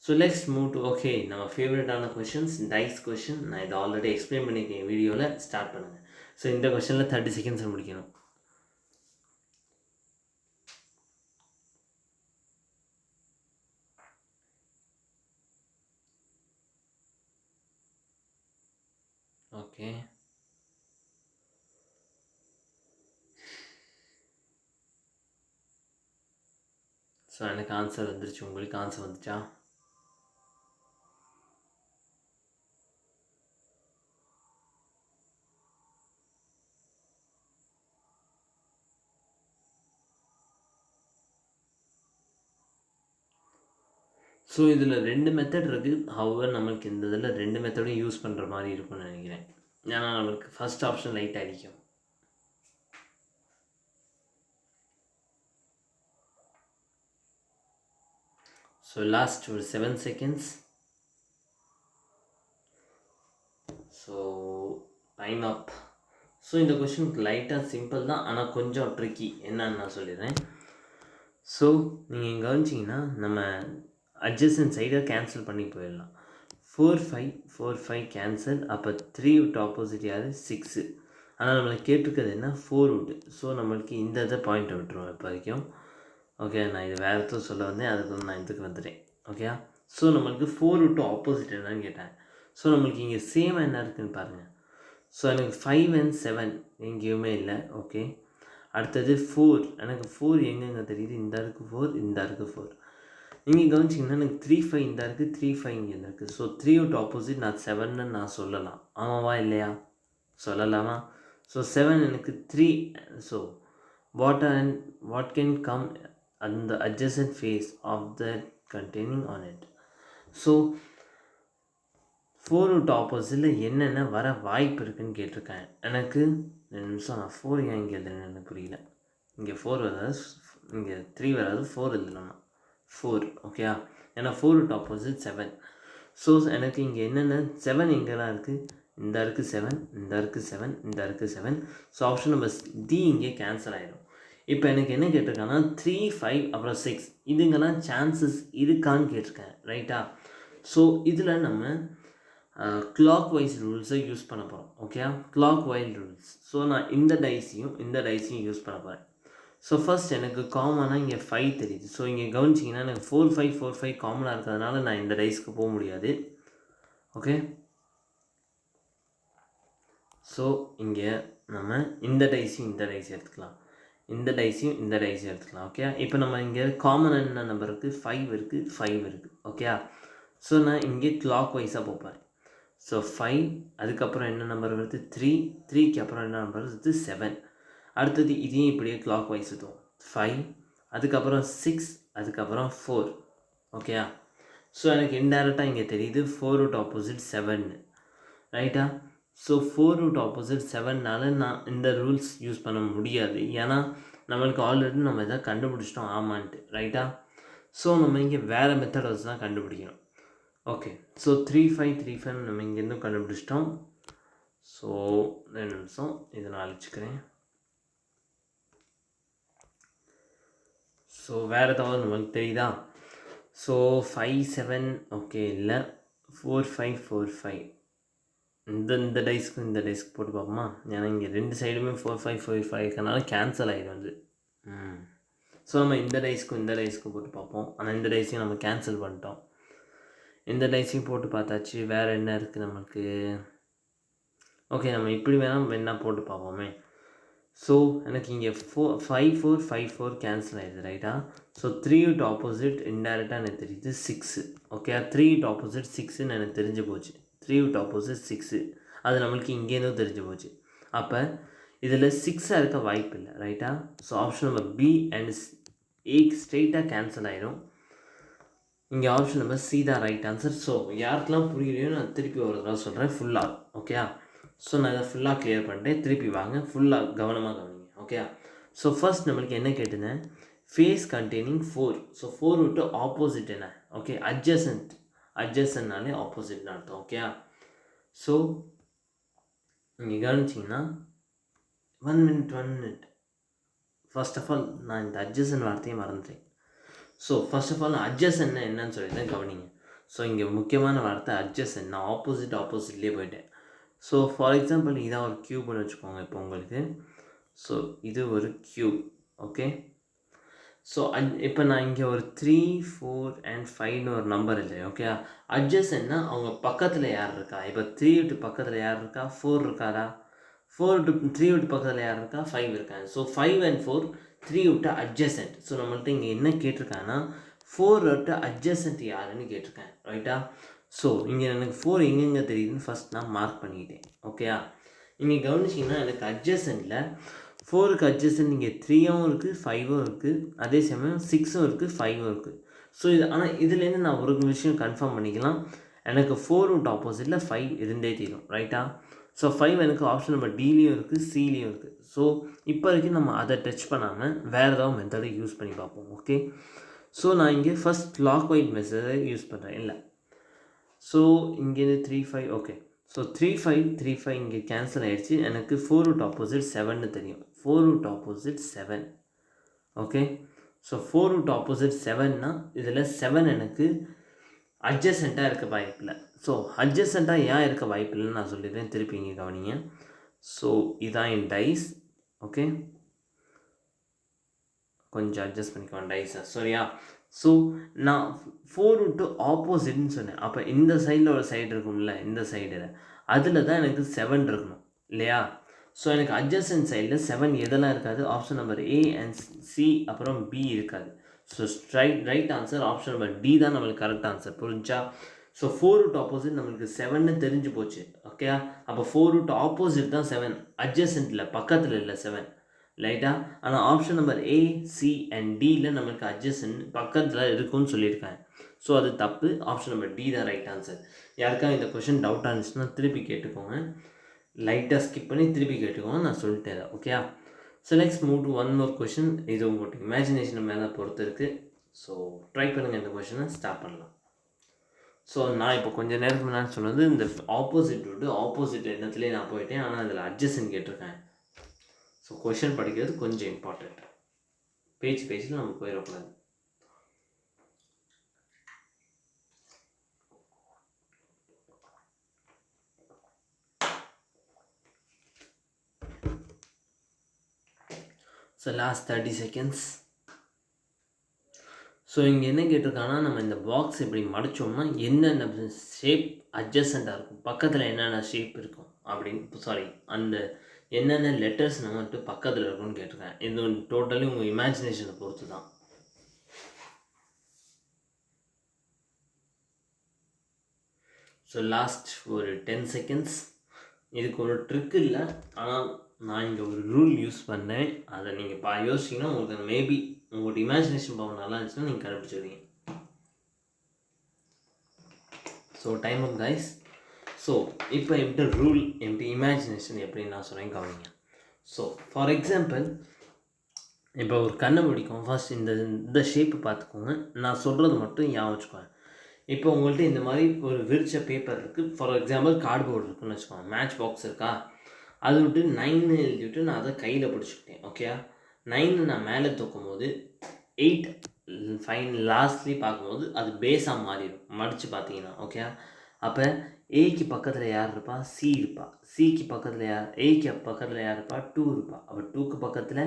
So let's move to okay நம்ம ஃபேவரட்டான கொஷின்ஸ், டைஸ் கொஷின். நான் இதை ஆல்ரெடி எக்ஸ்பிளைன் பண்ணியிருக்கேன் வீடியோவில். ஸ்டார்ட் பண்ணுங்கள். ஸோ இந்த கொஷனில் 30 செகண்ட்ஸ் முடிக்கணும். ஓகே, ஸோ எனக்கு ஆன்சர் வந்துருச்சு. உங்களுக்கு ஆன்சர் வந்துச்சா? ஸோ இதில் 2 மெத்தட் இருக்குது. ஹவர் நம்மளுக்கு இந்த இதில் 2 மெத்தடும் யூஸ் பண்ணுற மாதிரி இருக்கும்னு நினைக்கிறேன். ஏன்னா நம்மளுக்கு ஃபஸ்ட் ஆப்ஷன் லைட் அடிக்கும். ஸோ லாஸ்ட் ஒரு 7 செகண்ட்ஸ். ஸோ டைம் அப். ஸோ இந்த கொஷினுக்கு லைட்டாக சிம்பிள் தான், ஆனால் கொஞ்சம் ட்ரிக்கி. என்னன்னு நான் சொல்லிடுறேன். ஸோ நீங்கள் கவனிச்சிங்கன்னா நம்ம அட்ஜஸ்டன்ட் சைடை கேன்சல் பண்ணி போயிடலாம். 4 5 4 5 கேன்சல். அப்போ 3 விட்டு ஆப்போசிட் யார்? 6. ஆனால் நம்மளுக்கு கேட்டிருக்கிறது என்ன? 4 விட்டு. ஸோ நம்மளுக்கு இந்த இதை பாயிண்ட்டை விட்டுருவோம் இப்போ வரைக்கும். ஓகே, நான் இது வேறு இடத்துல சொல்ல வந்தேன், அதுக்கு நான் இதுக்கு வந்துட்டேன். ஓகே, ஸோ நம்மளுக்கு 4 விட்டு ஆப்போசிட் என்னன்னு கேட்டேன். ஸோ நம்மளுக்கு இங்கே சேம் என்ன இருக்குதுன்னு பாருங்கள். ஸோ எனக்கு 5 and 7 எங்கேயுமே இல்லை. ஓகே, அடுத்தது 4. எனக்கு 4 எங்கெங்கே தெரியுது? இந்த இருக்குது 4, இந்த இருக்குது 4. நீங்கள் கவனிச்சிங்கன்னா எனக்கு 3 5 இந்த இருக்குது, 3 5 இங்கே இருக்குது. ஸோ 3 விட்டு ஆப்போசிட் நான் 7ன்னு நான் சொல்லலாம். ஆமாவா இல்லையா? சொல்லலாமா? ஸோ 7 எனக்கு 3. So what can come on the adjacent face of that containing on it? So 4 விட்டு ஆப்போசிட்டில் என்னென்ன வர வாய்ப்பு இருக்குதுன்னு கேட்டிருக்கேன். எனக்கு 2 நிமிஷம். நான் 4 ஏன் இங்கே எழுதுன்னு எனக்கு புரியல. இங்கே 4 வராது, இங்கே 3 வராது, 4 எழுதலாமா, 4 ஓகேயா, ஏன்னா 4 வித் ஆப்போசிட் 7. ஸோ எனக்கு இங்கே என்னென்ன 7 எங்கெல்லாம் இருக்குது, இந்த இருக்குது 7, இந்த இருக்குது 7, இந்த இருக்குது 7. ஸோ ஆப்ஷன் நம்பர் டி இங்கே கேன்சல் ஆகிடும். இப்போ எனக்கு என்ன கேட்டிருக்காங்கன்னா 3, 5 அப்புறம் 6 இதுங்கெல்லாம் சான்சஸ் இருக்கான்னு கேட்டிருக்கேன், ரைட்டா. ஸோ இதில் நம்ம கிளாக் வைஸ் ரூல்ஸை யூஸ் பண்ண போகிறோம், okay, clockwise rules. So நான் இந்த டைஸையும் யூஸ் பண்ண போகிறேன். ஸோ ஃபர்ஸ்ட் எனக்கு காமனாக இங்கே 5 தெரியுது. ஸோ இங்கே கவனிச்சிங்கன்னா எனக்கு 4, 5, 4, 5 காமனாக இருக்கிறதுனால நான் இந்த டைஸ்க்கு போக முடியாது, ஓகே. ஸோ இங்கே நம்ம இந்த டைஸையும் எடுத்துக்கலாம், இந்த டைஸையும் எடுத்துக்கலாம், ஓகே. இப்போ நம்ம இங்கே காமன் என்ன நம்பர் இருக்குது, 5 இருக்குது, ஓகே. ஸோ நான் இங்கே கிளாக் வைஸாக போகிறேன். ஸோ 5, அதுக்கப்புறம் என்ன நம்பர் வருது 3, 3க்கு அப்புறம் என்ன நம்பர் வருது 7. அடுத்தது இதையும் இப்படியே கிளாக் வைஸ் சுற்றுவோம், 5, அதுக்கப்புறம் 6, அதுக்கப்புறம் 4, ஓகேயா. ஸோ எனக்கு இன்டைரக்டாக இங்கே தெரியுது 4 வித் ஆப்போசிட் 7, ரைட்டா. ஸோ 4 வித் ஆப்போசிட் 7னால நான் இந்த ரூல்ஸ் யூஸ் பண்ண முடியாது, ஏன்னா நம்மளுக்கு ஆல்ரெடி நம்ம எதாவது கண்டுபிடிச்சிட்டோம் ஆமான்ட்டு, ரைட்டா. ஸோ நம்ம இங்கே வேறு மெத்தட் வச்சு தான் கண்டுபிடிக்கணும், ஓகே. ஸோ 3, 5, 3, 5 நம்ம இங்கேருந்து கண்டுபிடிச்சிட்டோம். ஸோ 2 நிமிஷம் இதை நான் அழிச்சிக்கிறேன். ஸோ வேறு ஏதாவது நம்மளுக்கு தெரியுதா. ஸோ 5, 7 ஓகே இல்லை, 4, 5, 4, 5 இந்த டைஸ்க்கு போட்டு பார்ப்போமா, ஏன்னா இங்கே 2 சைடுமே 4, 5, 4, 5 இருக்கிறனால கேன்சல் ஆகிடும் வந்து. ஸோ நம்ம இந்த டைஸ்க்கு போட்டு பார்ப்போம். ஆனால் இந்த டைஸையும் நம்ம கேன்சல் பண்ணிட்டோம். இந்த டைஸையும் போட்டு பார்த்தாச்சு. வேறு என்ன இருக்குது நமக்கு, ஓகே நம்ம இப்படி வேணால் போட்டு பார்ப்போமே. ஸோ எனக்கு இங்கே 5, 4, 5, 4 கேன்சல் ஆகிடுது, ரைட்டா. ஸோ 3 வித் ஆப்போசிட் இன்டைரக்டாக எனக்கு தெரியுது 6, ஓகே. 3 வித் ஆப்போசிட் 6ன்னு எனக்கு தெரிஞ்சு போச்சு, 3 வித் ஆப்போசிட் 6 அது நம்மளுக்கு இங்கேருந்தும் தெரிஞ்சு போச்சு. அப்போ இதில் 6 இருக்க வாய்ப்பு இல்லை, ரைட்டா. So option number B and A ஸ்ட்ரெயிட்டாக கேன்சல் ஆகிடும். இங்கே ஆப்ஷன் நம்பர் சி தான் ரைட் ஆன்சர். ஸோ யாருக்கெல்லாம் புரியலையோ நான் திருப்பி ஒரு தடவை சொல்கிறேன் ஃபுல்லாக, ஓகே. ஸோ நான் இதை ஃபுல்லாக கிளியர் பண்ணிட்டேன், திருப்பி வாங்க ஃபுல்லாக கவனமாக கவனிங்க, ஓகே. ஸோ ஃபர்ஸ்ட் நம்மளுக்கு என்ன கேட்டுனேன், ஃபேஸ் கண்டெய்னிங் 4. ஸோ 4 விட்டு ஆப்போசிட் என்ன, ஓகே, அட்ஜசன்ட்னாலே ஆப்போசிட்னு அர்த்தம், ஓகே. ஸோ இங்கே கவனிச்சிங்கன்னா 1 மினிட் ஃபர்ஸ்ட் ஆஃப் ஆல் நான் இந்த அட்ஜசன்ட் வார்த்தையை மறந்துட்டேன். ஸோ ஃபர்ஸ்ட் ஆஃப் ஆல் அட்ஜசன்ட்னா என்னன்னு சொல்லிட்டு கவனிங்க. ஸோ இங்கே முக்கியமான வார்த்தை அட்ஜசன்ட், நான் ஆப்போசிட்லேயே போயிட்டேன். ஸோ ஃபார் எக்ஸாம்பிள் இதான் ஒரு க்யூப்னு வச்சுக்கோங்க இப்போ உங்களுக்கு. ஸோ இது ஒரு க்யூப், ஓகே. ஸோ இப்போ நான் இங்கே ஒரு 3, 4 and 5ன்னு ஒரு நம்பர் இல்லை, ஓகே. அட்ஜசன்ட்னா அவங்க பக்கத்தில் யார் இருக்கா, இப்போ 3 விட்டு பக்கத்தில் யார் இருக்கா, 4 இருக்காரா, 4 விட்டு 3 விட்டு பக்கத்தில் யார் இருக்கா, 5 இருக்காங்க. ஸோ 5 and 4 3 விட்டு அட்ஜசன்ட். ஸோ நம்மள்ட்ட இங்கே என்ன கேட்டிருக்காங்கன்னா 4 விட்டு அட்ஜசன்ட் யாருன்னு கேட்டிருக்கேன், ரைட்டா. ஸோ இங்கே எனக்கு 4 எங்கெங்கே தெரியுதுன்னு ஃபஸ்ட் நான் மார்க் பண்ணிக்கிட்டேன், ஓகேயா. இங்கே கவனிச்சிங்கன்னா எனக்கு அட்ஜசன்ட்டில் 4க்கு அட்ஜசன்ட் இங்கே 3வும் இருக்குது, 5வும் இருக்குது, அதே சமயம் 6ம் இருக்குது, 5வும் இருக்குது. ஸோ இது ஆனால் இதுலேருந்து நான் ஒரு விஷயம் கன்ஃபார்ம் பண்ணிக்கலாம், எனக்கு 4 விட்டு ஆப்போசிட்டில் 5 இருந்தே தீரும், ரைட்டா. ஸோ 5 எனக்கு ஆப்ஷன் நம்பர் டிலையும் இருக்குது, சிலையும் இருக்குது. ஸோ இப்போ வரைக்கும் நம்ம அதை டச் பண்ணாமல் வேறு ஏதாவது மெத்தடை யூஸ் பண்ணி பார்ப்போம், ஓகே. ஸோ நான் இங்கே ஃபஸ்ட் கிளாக் வைஸ் மெத்தடை யூஸ் பண்ணுறேன், இல்லை. ஸோ இங்கேருந்து 3, 5, ஓகே. ஸோ 3, 5, 3, 5 இங்கே கேன்சல் ஆகிடுச்சு. எனக்கு 4 வித் ஆப்போசிட் 7ன்னு தெரியும், 4 with opposite 7, okay. So 4 with opposite 7னா இதில் 7 எனக்கு அட்ஜசண்ட்டாக இருக்க வாய்ப்பில்லை. ஸோ அட்ஜசண்ட்டாக ஏன் இருக்க வாய்ப்பில்லைன்னு நான் சொல்லிடுறேன், திருப்பி இங்கே கவனிங்க. ஸோ இதான் என் டைஸ், ஓகே. கொஞ்சம் அட்ஜஸ்ட் பண்ணிக்குவேன் டைஸை, சரியா. ஸோ நான் 4 விட்டு ஆப்போசிட்னு சொன்னேன், அப்போ இந்த சைடில் ஒரு சைடு இருக்கும்ல, இந்த சைடில் அதில் தான் எனக்கு 7 இருக்கணும் இல்லையா. ஸோ எனக்கு அட்ஜசன்ட் சைடில் 7 எதெல்லாம் இருக்காது, option number A and C அப்புறம் பி இருக்காது. So right answer option number D தான் நம்மளுக்கு கரெக்ட் ஆன்சர், புரிஞ்சா. ஸோ 4 விட்டு ஆப்போசிட் நம்மளுக்கு 7ன்னு தெரிஞ்சு போச்சு, ஓகே. அப்போ 4 விட்டு ஆப்போசிட் தான் 7, அட்ஜசன்ட்டில் பக்கத்தில் இல்லை 7, ரைட்டா. ஆனால் option number A, C and டியில் நம்மளுக்கு அட்ஜசன்ட் பக்கத்தில் இருக்குன்னு சொல்லியிருக்காங்க. ஸோ அது தப்பு, ஆப்ஷன் நம்பர் டி தான் ரைட் ஆன்சர். யாருக்காக இந்த கொஷின் டவுட்டாக இருந்துச்சுன்னா திருப்பி கேட்டுக்கோங்க, லைட்டாக ஸ்கிப் பண்ணி திருப்பி கேட்டுக்கோங்க, நான் சொல்லிட்டேன், okay. So next move to one more question. இது உங்களோட இமேஜினேஷன் மேலே பொறுத்து இருக்குது. ஸோ ட்ரை பண்ணுங்கள், இந்த கொஷினை ஸ்டார்ட் பண்ணலாம். ஸோ நான் இப்போ கொஞ்சம் நேரத்துக்கு முன்னாடி சொன்னது இந்த ஆப்போசிட் விட்டு ஆப்போசிட் எண்ணத்துலேயே நான் போயிட்டேன். ஆனால் அதில் அட்ஜஸ்ட்னு கேட்டிருக்கேன். ஸோ கொஷின் படிக்கிறது கொஞ்சம் இம்பார்ட்டண்ட். பேஜில் நம்ம போயிடக்கூடாது. So last 30 seconds. ஸோ இங்கே என்ன கேட்டிருக்காங்கன்னா, நம்ம இந்த பாக்ஸ் இப்படி மடித்தோம்னா என்னென்ன ஷேப் அட்ஜஸ்டண்ட்டாக இருக்கும், பக்கத்தில் என்னென்ன ஷேப் இருக்கும் அப்படின்னு, அந்த என்னென்ன லெட்டர்ஸ் நம்ம வந்துட்டு பக்கத்தில் இருக்கும்னு கேட்டிருக்கேன். இது டோட்டலி உங்கள் இமேஜினேஷனை பொறுத்து தான். ஸோ லாஸ்ட் ஒரு 10 செகண்ட்ஸ். இதுக்கு ஒரு ட்ரிக் இல்லை, ஆனால் நான் இங்கே ஒரு ரூல் யூஸ் பண்ணேன். அதை நீங்கள் யோசிச்சிங்கன்னா உங்களுக்கு மேபி உங்களோட இமேஜினேஷன் பவர் நல்லா இருந்துச்சுன்னா நீங்கள் கண்டுபிடிச்சிருவீங்க. So time up guys. So இப்போ எப்படி ரூல், எப்படி இமேஜினேஷன் எப்படின்னு நான் சொல்கிறேன், கவனிங்க. ஸோ ஃபார் எக்ஸாம்பிள், இப்போ ஒரு கண்ணை பிடிக்கும். ஃபர்ஸ்ட் இந்த ஷேப்பு பார்த்துக்கோங்க. நான் சொல்கிறது மட்டும் ஞாபகம் வச்சுக்கோங்க. இப்போ உங்கள்கிட்ட இந்த மாதிரி ஒரு விரிச்ச பேப்பர் இருக்குது. ஃபார் எக்ஸாம்பிள் கார்ட்போர்டு இருக்குதுன்னு வச்சுக்கோங்க. மேட்ச் பாக்ஸ் இருக்கா, அது விட்டு 9 எழுதிவிட்டு நான் அதை கையில் பிடிச்சிக்கிட்டேன். ஓகே, 9 நான் மேலே தூக்கும் போது 8 லாஸ்ட்லி பார்க்கும்போது அது பேஸாக மாறிடும் மடித்து பார்த்தீங்கன்னா. ஓகே, அப்போ ஏக்கு பக்கத்தில் யார் இருப்பா, சி இருப்பா. சிக்கு பக்கத்தில் யார், ஏக்கு பக்கத்தில் யார் இருப்பா, 2 இருப்பா. அப்போ 2க்கு பக்கத்தில்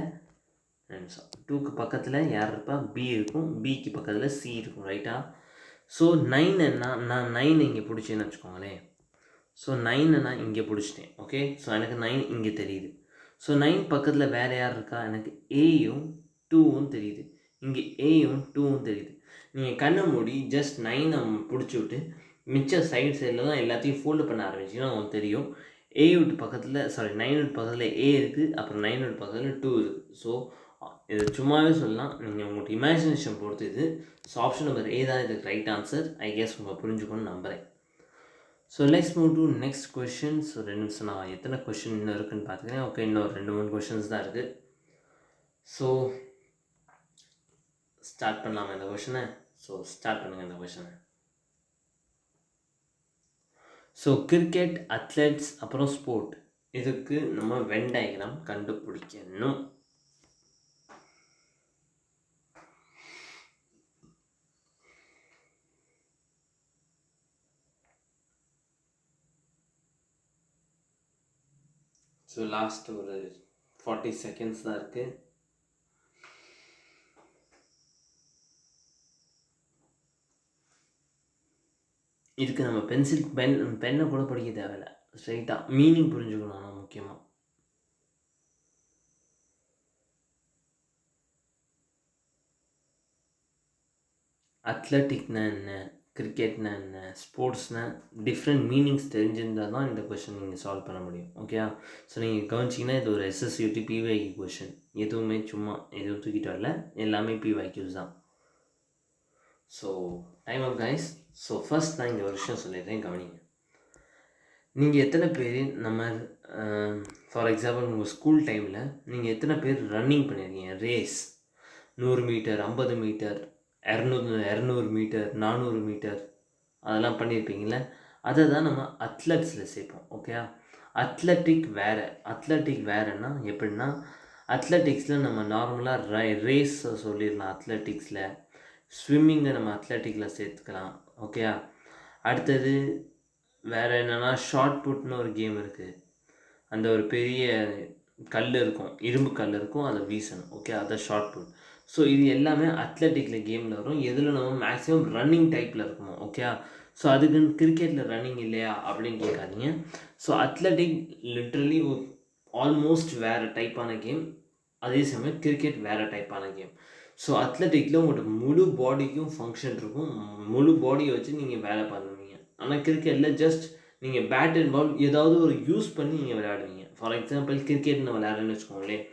2க்கு பக்கத்தில் யார் இருப்பா, பி இருக்கும். பிக்கு பக்கத்தில் சி இருக்கும். ரைட்டா? ஸோ 9 என்ன, நான் 9 இங்கே பிடிச்சேன்னு வச்சுக்கோங்களேன். ஸோ 9 நான் இங்கே பிடிச்சிட்டேன். ஓகே, ஸோ எனக்கு 9 இங்கே தெரியுது. ஸோ 9 பக்கத்தில் வேறு யார் இருக்கா, எனக்கு ஏயும் 2வும் தெரியுது. இங்கே ஏயும் 2வும் தெரியுது. நீங்கள் கண்ணை மூடி ஜஸ்ட் 9 பிடிச்சி விட்டு மிச்ச சைடில் தான் எல்லாத்தையும் ஃபோல்டு பண்ண ஆரம்பிச்சிங்கன்னா உங்களுக்கு தெரியும். ஏ விட்டு பக்கத்தில் 9 விட்டு பக்கத்தில் ஏ இருக்குது, அப்புறம் 9 விட்டு பக்கத்தில் 2 இருக்குது. ஸோ இது சும்மாவே சொல்லலாம், நீங்கள் உங்களோட இமேஜினேஷன் பொறுத்து இது. ஸோ ஆப்ஷன் நம்பர் ஏ தான் இதுக்கு ரைட் ஆன்சர். ஐ கெஸ் உங்கள் புரிஞ்சுக்கணும்னு நம்புகிறேன். So let's move to next question. So 2 நிமிஷம் நான் எத்தனை கொஷின் இன்னும் இருக்குதுன்னு பார்த்துக்கிறேன். ஓகே, இன்னும் 2-3 கொஷின்ஸ் தான் இருக்குது. ஸோ ஸ்டார்ட் பண்ணலாமா இந்த கொஷினை? ஸோ ஸ்டார்ட் பண்ணுங்கள் இந்த கொஷினை. ஸோ கிரிக்கெட், அத்லெட்ஸ், அப்புறம் ஸ்போர்ட், இதுக்கு நம்ம வென் டயக்ராம் கண்டுபிடிக்கணும். ஸோ லாஸ்ட் ஒரு 40 செகண்ட்ஸ் தான் இருக்குது. இதுக்கு நம்ம பென்னை கூட படிக்க தேவையில்லை, ஸ்ட்ரைட்டாக மீனிங் புரிஞ்சுக்கணும். ஆனால் முக்கியமாக அத்லட்டிக்னா என்ன, கிரிக்கெட்னா என்ன, ஸ்போர்ட்ஸ்னால் டிஃப்ரெண்ட் மீனிங்ஸ் தெரிஞ்சிருந்தால் தான் இந்த கொஷின் நீங்கள் சால்வ் பண்ண முடியும். ஓகே, ஸோ நீங்கள் கவனிச்சிங்கன்னா இது ஒரு SSUT PYQ கொஷின். எதுவுமே சும்மா எதுவும் தூக்கிட்டு வரல, எல்லாமே PYQs தான். So time up guys. So first நான் இங்கே ஒரு விஷயம் சொல்லிடுறேன், கவனிங்க. நீங்கள் எத்தனை பேர் நம்ம ஃபார் எக்ஸாம்பிள் உங்கள் ஸ்கூல் டைமில் நீங்கள் எத்தனை பேர் ரன்னிங் பண்ணியிருக்கீங்க, race 100 metre, 50 metre, 200 metre, 400 metre, அதெல்லாம் பண்ணியிருப்பீங்கள. அதை தான் நம்ம அத்லெட்ஸில் சேர்ப்போம். ஓகே, அத்லட்டிக் வேறுன்னா எப்படின்னா, அத்லட்டிக்ஸில் நம்ம நார்மலாக ரேஸ் சொல்லிடலாம். அத்லட்டிக்ஸில் ஸ்விம்மிங்கை நம்ம அத்லட்டிக்கில் சேர்த்துக்கலாம். ஓகே, அடுத்தது வேறு என்னென்னா ஷார்ட் புட்னு ஒரு கேம் இருக்குது. அந்த ஒரு பெரிய கல் இருக்கும், இரும்பு கல் இருக்கும், அதை வீசணும். ஓகே, அதை ஷார்ட் புட். ஸோ இது எல்லாமே அத்லட்டிக்கில் கேமில் வரும். எதில் நம்ம மேக்ஸிமம் ரன்னிங் டைப்பில் இருக்கணும். ஓகே, ஸோ அதுக்குன்னு கிரிக்கெட்டில் ரன்னிங் இல்லையா அப்படின்னு கேட்காதீங்க. ஸோ அத்லட்டிக் லிட்ரலி ஆல்மோஸ்ட் வேறு டைப்பான கேம், அதே சமயம் கிரிக்கெட் வேறு டைப்பான கேம். ஸோ அத்லட்டிக்கில் உங்களுக்கு முழு பாடிக்கும் ஃபங்க்ஷன் இருக்கும், முழு பாடியை வச்சு நீங்கள் வேலை பண்ணுவீங்க. ஆனால் கிரிக்கெட்டில் ஜஸ்ட் நீங்கள் பேட் அண்ட் பால் ஏதாவது ஒரு யூஸ் பண்ணி நீங்கள் விளையாடுவீங்க. ஃபார் எக்ஸாம்பிள் கிரிக்கெட் நான் விளையாடுறேன்னு வச்சுக்கோங்களேன்,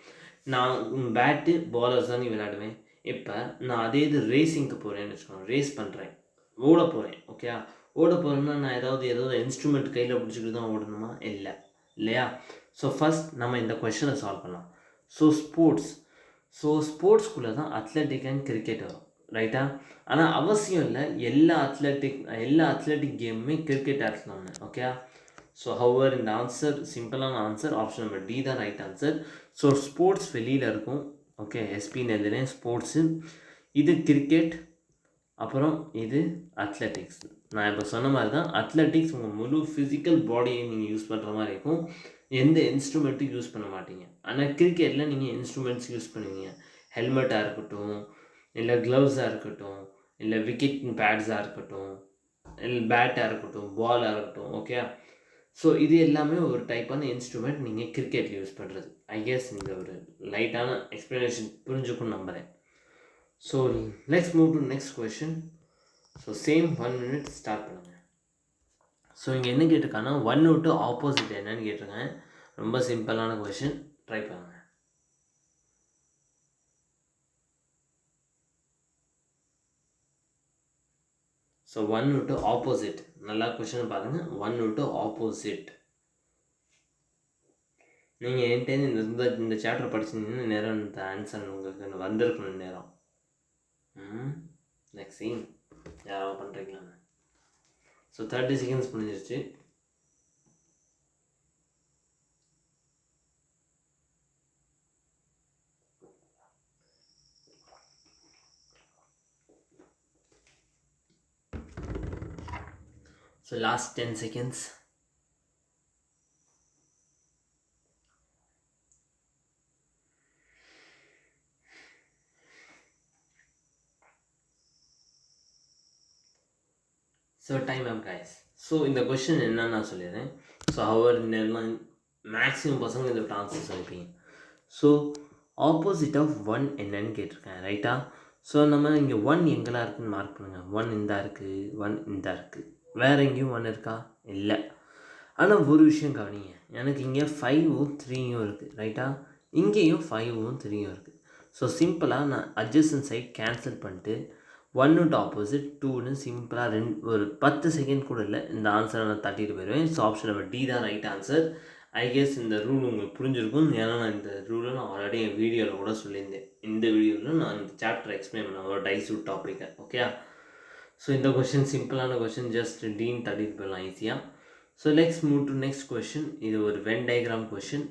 நான் பேட்டு பாலர்ஸ் தான் நீ விளையாடுவேன். இப்போ நான் அதே இது ரேசிங்க்கு போகிறேன்னு வச்சுக்கோங்க, ரேஸ் பண்ணுறேன், ஓட போகிறேன். ஓகே, ஓட போகிறேன்னா நான் ஏதாவது இன்ஸ்ட்ருமெண்ட் கையில் பிடிச்சிக்கிட்டு தான் ஓடணுமா? இல்லையா? ஸோ ஃபஸ்ட் நம்ம இந்த கொஷனை சால்வ் பண்ணலாம். ஸோ ஸ்போர்ட்ஸ்குள்ளே தான் அத்லெட்டிக் அண்ட் கிரிக்கெட் வரும், ரைட்டா? ஆனால் அவசியம் இல்லை எல்லா அத்லெட்டிக் கேமுமே கிரிக்கெட் ஆடலாம்னு, ஓகே? ஸோ ஹவர் இந்த ஆன்சர் சிம்பிளான ஆன்சர் ஆப்ஷன் நம்பர் டி தான் ரைட் ஆன்சர். ஸோ ஸ்போர்ட்ஸ் வெளியில் இருக்கும், ஓகே? எஸ்பின்னு எழுதுனேன், ஸ்போர்ட்ஸு, இது கிரிக்கெட், அப்புறம் இது அத்லெட்டிக்ஸ். நான் இப்போ சொன்ன மாதிரி தான் அத்லெட்டிக்ஸ் உங்கள் முழு ஃபிசிக்கல் பாடியை நீங்கள் யூஸ் பண்ணுற மாதிரி இருக்கும், எந்த இன்ஸ்ட்ருமெண்ட்டும் யூஸ் பண்ண மாட்டீங்க. ஆனால் கிரிக்கெட்டில் நீங்கள் இன்ஸ்ட்ருமெண்ட்ஸ் யூஸ் பண்ணுவீங்க, ஹெல்மெட்டாக இருக்கட்டும், இல்லை க்ளவுஸாக இருக்கட்டும், இல்லை விக்கெட் பேட்ஸாக இருக்கட்டும், இல்லை பேட்டாக இருக்கட்டும், பாலாக இருக்கட்டும், ஓகே? ஸோ இது எல்லாமே ஒரு டைப்பான இன்ஸ்ட்ருமெண்ட் நீங்கள் கிரிக்கெட்டில் யூஸ் பண்ணுறது. ஐ கெஸ் இந்த ஒரு லைட்டான எக்ஸ்ப்ளனேஷன் புரிஞ்சுக்குன்னு நம்புகிறேன். So let's move to next question. So same 1 minute start பண்ணுங்கள். ஸோ இங்கே என்ன கேட்டிருக்காங்கன்னா 1 விட்டு ஆப்போசிட் என்னன்னு கேட்டிருக்கேன். ரொம்ப சிம்பிளான கொஷின், ட்ரை பண்ணுங்கள். ஸோ 1 விட்டு ஆப்போசிட், நல்லா கொஷின் பாருங்கள். 1 விட்டு ஆப்போசிட். நீங்கள் என்கிட்ட இந்த சாப்டர் படிச்சிங்கன்னா நேரம் இந்த ஆன்சர் உங்களுக்கு வந்திருக்கணும் நேரம். நெக்ஸ்ட் சீன் யாராவது பண்ணுறீங்களாங்க? ஸோ 30 seconds முடிஞ்சிருச்சு. So last 10 seconds. So time up guys. So இந்த கொஷின் என்னன்னு நான் சொல்லிடுறேன். ஸோ ஹவர் நேரம் மேக்ஸிமம் பசங்க இந்த ஆன்சர் சொல்லிப்பீங்க. ஸோ ஆப்போசிட் ஆஃப் 1 என்னன்னு கேட்டிருக்கேன், ரைட்டா? ஸோ நம்ம இங்கே 1 எங்கெல்லாம் இருக்குதுன்னு மார்க் பண்ணுங்கள். 1 இந்தா இருக்குது, 1 இந்தா இருக்குது, வேறு எங்கேயும் 1 இருக்கா? இல்லை. ஆனால் ஒரு விஷயம் கவனிங்க, எனக்கு இங்கே 5ம் 3யும் இருக்குது, ரைட்டா? இங்கேயும் 5ம் 3யும் இருக்குது. ஸோ சிம்பிளாக நான் அட்ஜஸ்டன் சைட் கேன்சல் பண்ணிட்டு 1 விட்டு ஆப்போசிட் 2ன்னு சிம்பிளாக ஒரு 10 செகண்ட் கூட இல்லை இந்த ஆன்சரை நான் தட்டிட்டு போயிடுவேன். ஸோ ஆப்ஷன் நம்பர் டி தான் ரைட் ஆன்சர். ஐ கெஸ் இந்த ரூல் உங்களுக்கு புரிஞ்சிருக்கும், ஏன்னா நான் இந்த ரூலை நான் ஆல்ரெடி என் வீடியோவில் கூட சொல்லியிருந்தேன். இந்த வீடியோவில் நான் இந்த சாப்டர் எக்ஸ்பிளைன் பண்ணேன், ஒரு டைசூட் டாப்பிக்கை, ஓகே? ஸோ இந்த கொஷின் சிம்பிளான கொஷின், ஜஸ்ட் டீன் தட்டிட்டு போயிடலாம் ஈஸியாக. So let's move to next question. இது ஒரு வென் டயக்ராம் கொஷின்.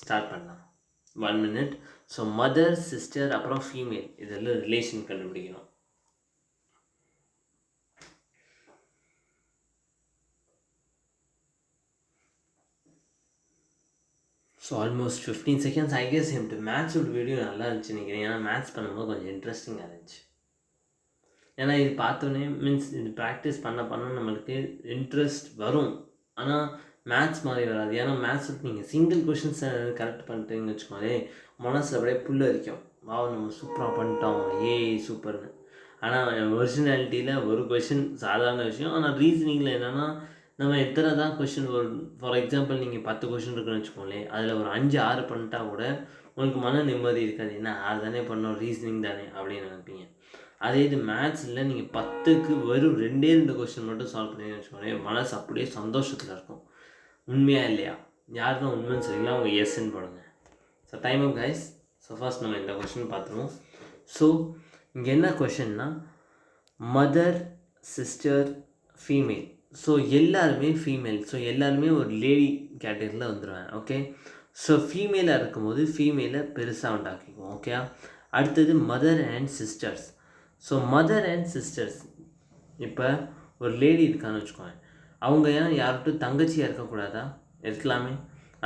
ஸ்டார்ட் பண்ணலாம். 1 minute. ஸோ மதர், சிஸ்டர், அப்புறம் ஃபீமேல், இதெல்லாம் ரிலேஷன் கண்டுபிடிக்கணும். So almost 15 seconds. I guess எனக்கு மேத்ஸோட வீடியோ நல்லா இருந்துச்சு நினைக்கிறேன், ஏன்னா மேத்ஸ் பண்ணும்போது கொஞ்சம் இன்ட்ரெஸ்டிங்காக இருந்துச்சு. ஏன்னா இது பார்த்தோன்னே மீன்ஸ் இது ப்ராக்டிஸ் பண்ண நம்மளுக்கு இன்ட்ரெஸ்ட் வரும். ஆனால் மேத்ஸ் மாதிரி வராது. ஏன்னா மேத்ஸ் நீங்கள் சிங்கிள் கொஷின்ஸை கரெக்ட் பண்ணிட்டீங்கன்னு வச்சுக்கோங்களே, மனசில் அப்படியே புல் அரிக்கும், நம்ம சூப்பராக பண்ணிட்டோம், சூப்பர்னு. ஆனால் ஒரிஜினாலிட்டியில் ஒரு கொஷின் சாதாரண விஷயம், ஆனால் ரீசனிங்கில் என்னென்னா நம்ம எத்தனை தான் கொஷின் வரும். ஃபார் எக்ஸாம்பிள் நீங்கள் 10 கொஷின் இருக்குன்னு வச்சுக்கோங்களேன், அதில் ஒரு 5-6 பண்ணிட்டா கூட உங்களுக்கு மன நிம்மதி இருக்காது. என்ன 6 தானே பண்ணோம், ரீசனிங் தானே அப்படின்னு நினைப்பீங்க. அதே இது மேத்ஸில் நீங்கள் 10க்கு வெறும் 2 கொஷின் மட்டும் சால்வ் பண்ணி வச்சுக்கோங்களேன், மனசு அப்படியே சந்தோஷத்தில் இருக்கும். உண்மையாக இல்லையா? யார் தான் உண்மைன்னு சொல்லிங்களா? அவங்க எஸ்ன்னு போடுங்க. So time up guys. So first நம்ம இந்த கொஷின் பார்த்துருவோம். ஸோ இங்கே என்ன கொஷின்னா மதர், சிஸ்டர், ஃபீமேல். ஸோ எல்லாருமே ஃபீமேல். ஸோ எல்லாருமே ஒரு லேடி கேட்டகரியில் வந்துடுவேன், ஓகே? ஸோ ஃபீமேலாக இருக்கும்போது ஃபீமேலை பெருசாக உண்டாக்கிக்குவோம், ஓகே? அடுத்தது mother and sisters. So mother and sisters, இப்போ ஒரு லேடி இருக்கான்னு வச்சுக்கோங்க, அவங்க ஏன் யார்கிட்டும் தங்கச்சியாக இருக்கக்கூடாதா? இருக்கலாமே.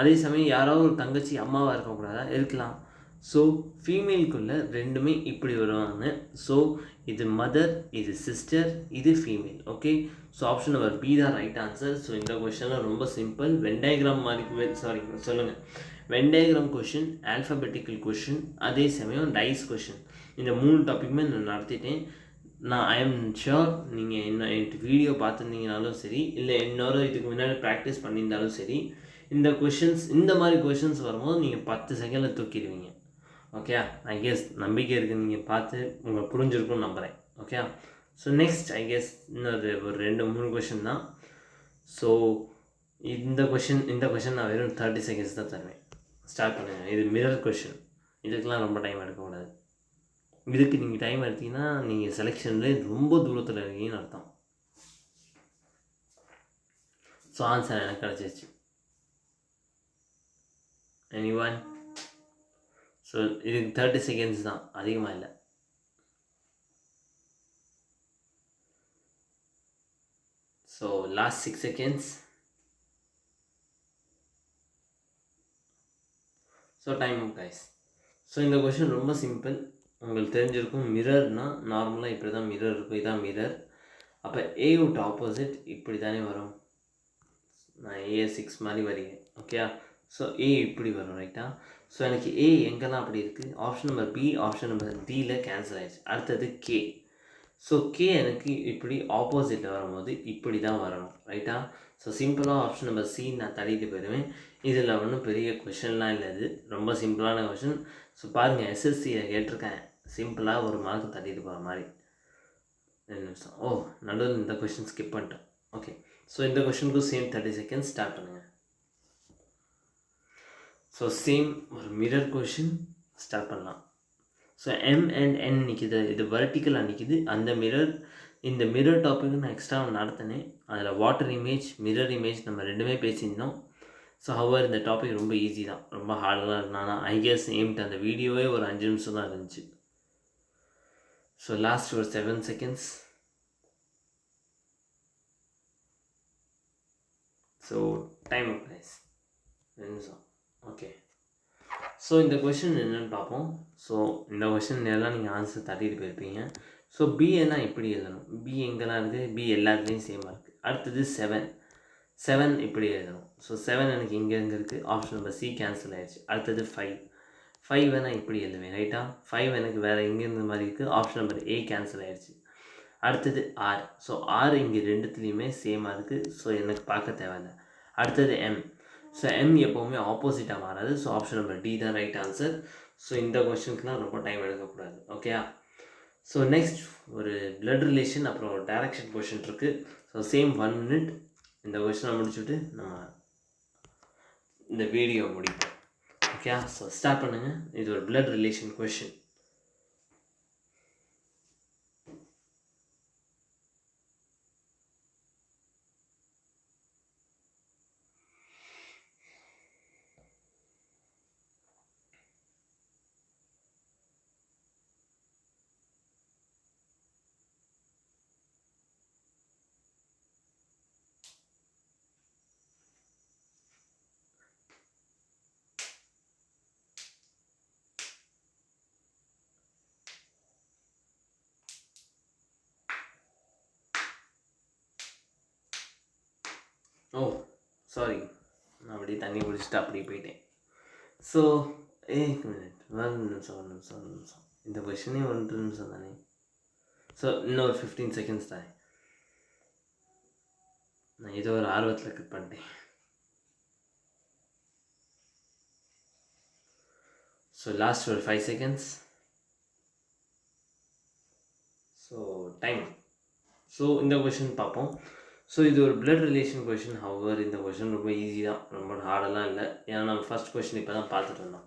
அதே சமயம் யாராவது ஒரு தங்கச்சி அம்மாவாக இருக்கக்கூடாதா? இருக்கலாம். ஸோ ஃபீமேலுக்குள்ளே ரெண்டுமே இப்படி வருவாங்க. ஸோ இது மதர், இது சிஸ்டர், இது female, okay? So option number B தான் ரைட் ஆன்சர். ஸோ இந்த கொஷனில் ரொம்ப சிம்பிள், வென்டயக்ராம் மாதிரி வென்டயக்ராம் கொஷின், ஆல்ஃபபெட்டிக்கல் கொஷின், அதே சமயம் டைஸ் கொஷின், இந்த 3 டாப்பிக்குமே நான் நடத்திட்டேன். நான் ஐ எம் ஷுர் நீங்கள் என்கிட்ட வீடியோ பார்த்துருந்தீங்கனாலும் சரி, இல்லை இன்னொரு இதுக்கு முன்னாடி ப்ராக்டிஸ் பண்ணியிருந்தாலும் சரி, இந்த மாதிரி கொஷின்ஸ் வரும்போது நீங்கள் 10 செகண்டில் தூக்கிடுவீங்க, ஓகே? ஐ கெஸ் நம்பிக்கை இருக்குது, நீங்கள் பார்த்து உங்களுக்கு புரிஞ்சிருக்கும்னு நம்புகிறேன், okay? So next I guess இன்னொரு ஒரு 2-3 கொஷின் தான். ஸோ இந்த கொஷின் நான் வெறும் 30 seconds தான் தருவேன், ஸ்டார்ட் பண்ணுங்கள். இது மிரர் கொஷின், இதுக்கெலாம் ரொம்ப டைம் எடுக்கக்கூடாது. இதுக்கு நீங்கள் டைம் எடுத்தீங்கன்னா நீங்கள் செலெக்ஷன்லேயே ரொம்ப தூரத்தில் இருக்கீங்கன்னு அர்த்தம். ஸோ ஆன்சர் எனக்கு கிடச்சிருச்சு. எனிஒன்? ஸோ இதுக்கு 30 செகண்ட்ஸ் தான், அதிகமாக இல்லை. So last 6 seconds. So time up guys. So இந்த கொஷின் ரொம்ப சிம்பிள், உங்களுக்கு தெரிஞ்சிருக்கும். மிரர்னால் நார்மலாக இப்படி தான் மிரர் இருக்கும், இதுதான் மிரர். அப்போ ஏ விட்டு ஆப்போசிட் இப்படி தானே வரும். நான் A6 மாதிரி வரீங்க, ஓகேயா? ஸோ ஏ இப்படி வரும், ரைட்டா? ஸோ எனக்கு ஏ எங்கெல்லாம் அப்படி இருக்குது, option number B, option number டியில் கேன்சல் ஆகிடுச்சு. அடுத்தது கே. ஸோ கே எனக்கு இப்படி ஆப்போசிட்டில் வரும்போது இப்படி தான் வரணும், ரைட்டா? ஸோ சிம்பிளாக ஆப்ஷன் நம்பர் சி நான் தள்ளிட்டு போயிடுவேன். இதில் ஒன்றும் பெரிய கொஷின்லாம் இல்லை, இது ரொம்ப சிம்பிளான கொஷின். ஸோ பாருங்கள், எஸ்எஸ்சியில் கேட்டிருக்கேன், சிம்பிளாக ஒரு மார்க் தள்ளிட்டு போகிற மாதிரி. 2 நிமிஷம். ஓ, நடுவில் இந்த கொஷின் ஸ்கிப் பண்ணிட்டேன். ஓகே, ஸோ இந்த கொஷினுக்கும் சேம் 30 செகண்ட்ஸ் ஸ்டார்ட் பண்ணுங்கள். ஸோ சேம் ஒரு மிரர் கொஷின் ஸ்டார்ட் பண்ணலாம். ஸோ எம் அண்ட் என் நிற்கிது, இது வெர்டிக்கலாக நிற்கிது. அந்த மிரர், இந்த மிரர் டாப்பிக்கு நான் எக்ஸ்ட்ரா நடத்தினேன். அதில் வாட்டர் இமேஜ், மிரர் இமேஜ் நம்ம ரெண்டுமே பேசியிருந்தோம். ஸோ ஹவர் இந்த டாபிக் ரொம்ப ஈஸி தான், ரொம்ப ஹார்டெலாம் இருந்தானா ஐ கெஸ் எய்ம்ட்டு அந்த வீடியோவே ஒரு 5 நிமிஷம் தான் இருந்துச்சு. ஸோ லாஸ்ட் ஒரு 7 seconds. So time up guys, 2 நிமிஷம். ஓகே, ஸோ இந்த கொஷின் என்னென்னு பார்ப்போம். ஸோ இந்த கொஷின் எல்லாம் நீங்கள் ஆன்சர் தட்டிட்டு போயிருப்பீங்க. ஸோ பிஏனா எப்படி எழுதணும், பி எங்கெல்லாம் இருக்குது, பி எல்லாத்துலேயும் சேமாக இருக்குது. அடுத்தது 7 இப்படி எழுதணும். ஸோ 7 எனக்கு இங்கே இருக்குது, ஆப்ஷன் நம்பர் சி கேன்சல் ஆகிடுச்சு. அடுத்தது 5 நான் இப்படி எழுதுவேன், ரைட்டா? 5 எனக்கு வேறு எங்கே இருந்த மாதிரி இருக்குது, ஆப்ஷன் நம்பர் ஏ கேன்சல் ஆகிடுச்சு. அடுத்தது ஆர். ஸோ ஆர் இங்கே ரெண்டுத்துலேயுமே சேமாக இருக்குது, ஸோ எனக்கு பார்க்க தேவையில்லை. அடுத்தது எம். ஸோ எம் எப்போவுமே ஆப்போசிட்டாக மாறாது, ஸோ ஆப்ஷன் நம்பர் டி தான் ரைட் ஆன்சர். ஸோ இந்த கொஷனுக்குலாம் ரொம்ப டைம் எடுக்கக்கூடாது, ஓகேயா? ஸோ நெக்ஸ்ட் ஒரு பிளட் ரிலேஷன், அப்புறம் ஒரு டைரக்ஷன் கொஷின் இருக்குது. ஸோ சேம் 1 மினிட் இந்த கொஷனை முடிச்சுட்டு நம்ம இந்த வீடியோ முடிப்போம், ஓகே? ஸோ ஸ்டார்ட் பண்ணுங்கள். இது ஒரு பிளட் ரிலேஷன் கொஷின். ஓ சாரி, நான் அப்படியே தண்ணி குடிச்சிட்டு அப்படியே போயிட்டேன். ஸோ மினிட், 1 நிமிஷம். இந்த கொஷனே 1 நிமிஷம் தானே. ஸோ இன்னும் ஒரு 15 செகண்ட்ஸ் தானே. நான் ஏதோ ஒரு ஆர்வத்தில் கட் பண்ணிட்டேன். ஸோ லாஸ்ட் ஒரு 5 செகண்ட்ஸ். So time. ஸோ இந்த கொஷின் பார்ப்போம். ஸோ இது ஒரு பிளட் ரிலேஷன் கொஷின். ஹவர் இந்த கொஷின் ரொம்ப ஈஸி தான், ரொம்ப ஹார்டெல்லாம் இல்லை. ஏன்னா நம்ம ஃபஸ்ட் கொஷின் இப்போ தான் பார்த்துட்டு இருந்தோம்.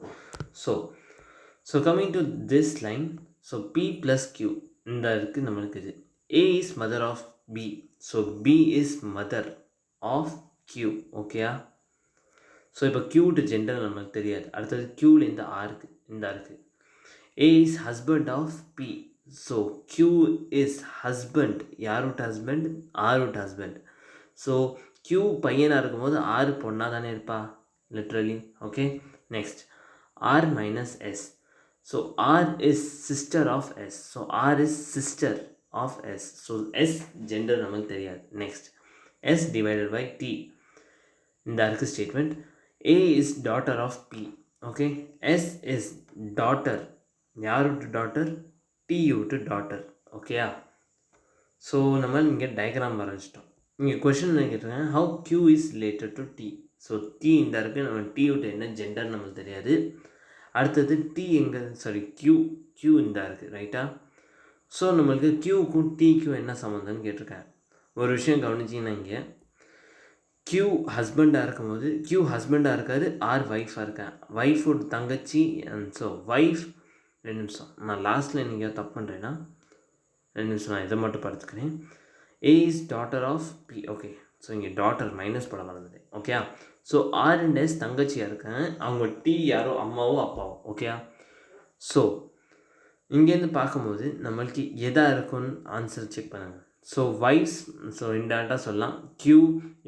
So coming to this line. So P plus Q இந்த இருக்குது நம்மளுக்கு. இது A is mother of B, so P is mother of Q, ஓகேயா? ஸோ இப்போ கியூட்டு ஜெண்டர் நம்மளுக்கு தெரியாது. அடுத்தது கியூலேருந்து ஆருக்கு இந்த இருக்குது. A is husband of B, so Q is husband. யார் விட்டு ஹஸ்பண்ட்? ஆர் விட்டு ஹஸ்பண்ட். ஸோ கியூ பையனாக இருக்கும்போது ஆர் பொண்ணாக தானே இருப்பா, literally, okay? Next R minus S. So R is sister of S, so R is sister of S. So S gender நமக்கு தெரியாது. Next S divided by T இந்த இருக்குது statement. A is daughter of B, okay? S is daughter, யார் விட்டு daughter? T விட்டு daughter, ஓகேயா? So நம்ம இங்கே டயக்ராம் வரைஞ்சிட்டோம். இங்கே கொஷின் கேட்டிருக்கேன், how Q is related to T. So T இந்த இருக்குது, நம்ம டி விட்டு என்ன ஜெண்டர் நம்மளுக்கு தெரியாது. அடுத்தது டி எங்கே, சாரி கியூ இந்த இருக்குது, ரைட்டா? ஸோ நம்மளுக்கு கியூக்கும் டிக்கும் என்ன சம்மந்தம்னு கேட்டிருக்கேன். ஒரு விஷயம் கவனிச்சிங்கன்னா, இங்கே Q ஹஸ்பண்டாக இருக்கும்போது Q ஹஸ்பண்டாக இருக்காரு, R ஒய்ஃபாக இருக்கேன். ஒய்ஃபோட தங்கச்சி. So wife. 2 நிமிஷம், நான் லாஸ்ட்டில் நீங்கள் தப்பு பண்ணுறேன்னா 2 நிமிஷம், நான் இதை மட்டும் பார்த்துக்கிறேன். A is daughter of P. Okay, so இங்கே டாட்டர் மைனஸ் பண்ண மறந்துட்டேன். Okay, so R and S தங்கச்சியாக இருக்காங்க. அவங்க T யாரோ அம்மாவோ அப்பாவோ. ஓகே, ஸோ இங்கேருந்து பார்க்கும்போது நம்மளுக்கு எதாக இருக்கும்னு ஆன்சர் செக் பண்ணுங்கள். ஸோ வைஃப்ஸ், ஸோ இன்டேரக்டாக சொல்லலாம் Q.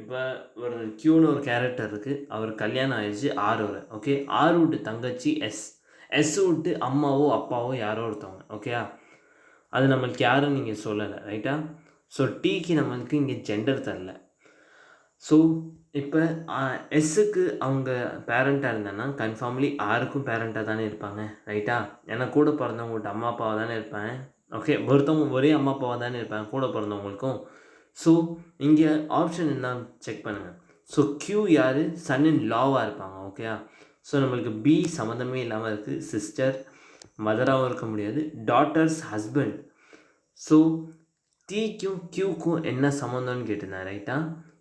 இப்போ ஒரு Qன்னு ஒரு கேரக்டர் இருக்குது, அவர் கல்யாணம் ஆயிடுச்சு, R வர. ஓகே, R விட்டு தங்கச்சி S, S விட்டு அம்மாவோ அப்பாவோ யாரோ ஒருத்தவங்க. ஓகே, அது நம்மளுக்கு யாரும் நீங்கள் சொல்லலை, ரைட்டா? ஸோ டீக்கு நம்மளுக்கு இங்கே ஜெண்டர் தரல. ஸோ இப்போ எஸ்ஸுக்கு அவங்க பேரண்ட்டாக இருந்தாங்கன்னா கன்ஃபார்ம்லி ஆருக்கும் பேரண்ட்டாக தானே இருப்பாங்க, ரைட்டா? ஏன்னா கூட பிறந்தவங்கள்ட்ட அம்மா அப்பாவாக தானே இருப்பாங்க. ஓகே, ஒருத்தவங்க ஒரே அம்மா அப்பாவாக தானே இருப்பாங்க கூட பிறந்தவங்களுக்கும். ஸோ இங்கே ஆப்ஷன் என்ன செக் பண்ணுங்கள். ஸோ Q யார்? சன் இன் லாவாக இருப்பாங்க. ஓகே, ஸோ நம்மளுக்கு B சம்மந்தமே இல்லாமல் இருக்குது. சிஸ்டர், மதராகவும் இருக்க முடியாது. Daughter's husband. ஸோ Tக்கும் Qக்கும் என்ன சம்மந்தம்னு கேட்டிருந்தேன், ரைட்டா?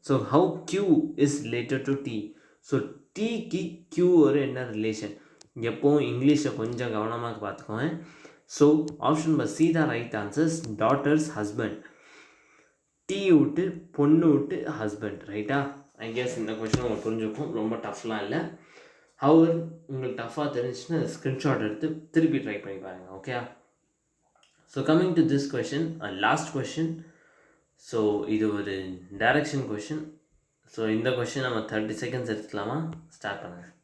So how Q is related to T. So Tக்கு Q ஒரு என்ன ரிலேஷன்? எப்போவும் இங்கிலீஷை கொஞ்சம் கவனமாக பார்த்துக்கோங்க. ஸோ ஆப்ஷன் நம்பர் C தான் right answers. Daughter's husband. T விட்டு பொண்ணு விட்டு ஹஸ்பண்ட், ரைட்டா? ஐ கெஸ் இந்த கொஷின் உங்களுக்கு புரிஞ்சுக்கும், ரொம்ப டஃப்லாம் இல்லை. ஹவர் உங்களுக்கு டஃப்பாக தெரிஞ்சுன்னா ஸ்க்ரீன்ஷாட் எடுத்து திருப்பி ட்ரை பண்ணி பாருங்கள். Okay, so coming to this question, last question. So இது ஒரு டைரக்ஷன் கொஷின். ஸோ இந்த கொஷின் நம்ம 30 செகண்ட்ஸ் எடுத்துக்கலாமா? ஸ்டார்ட் பண்ணுங்கள்.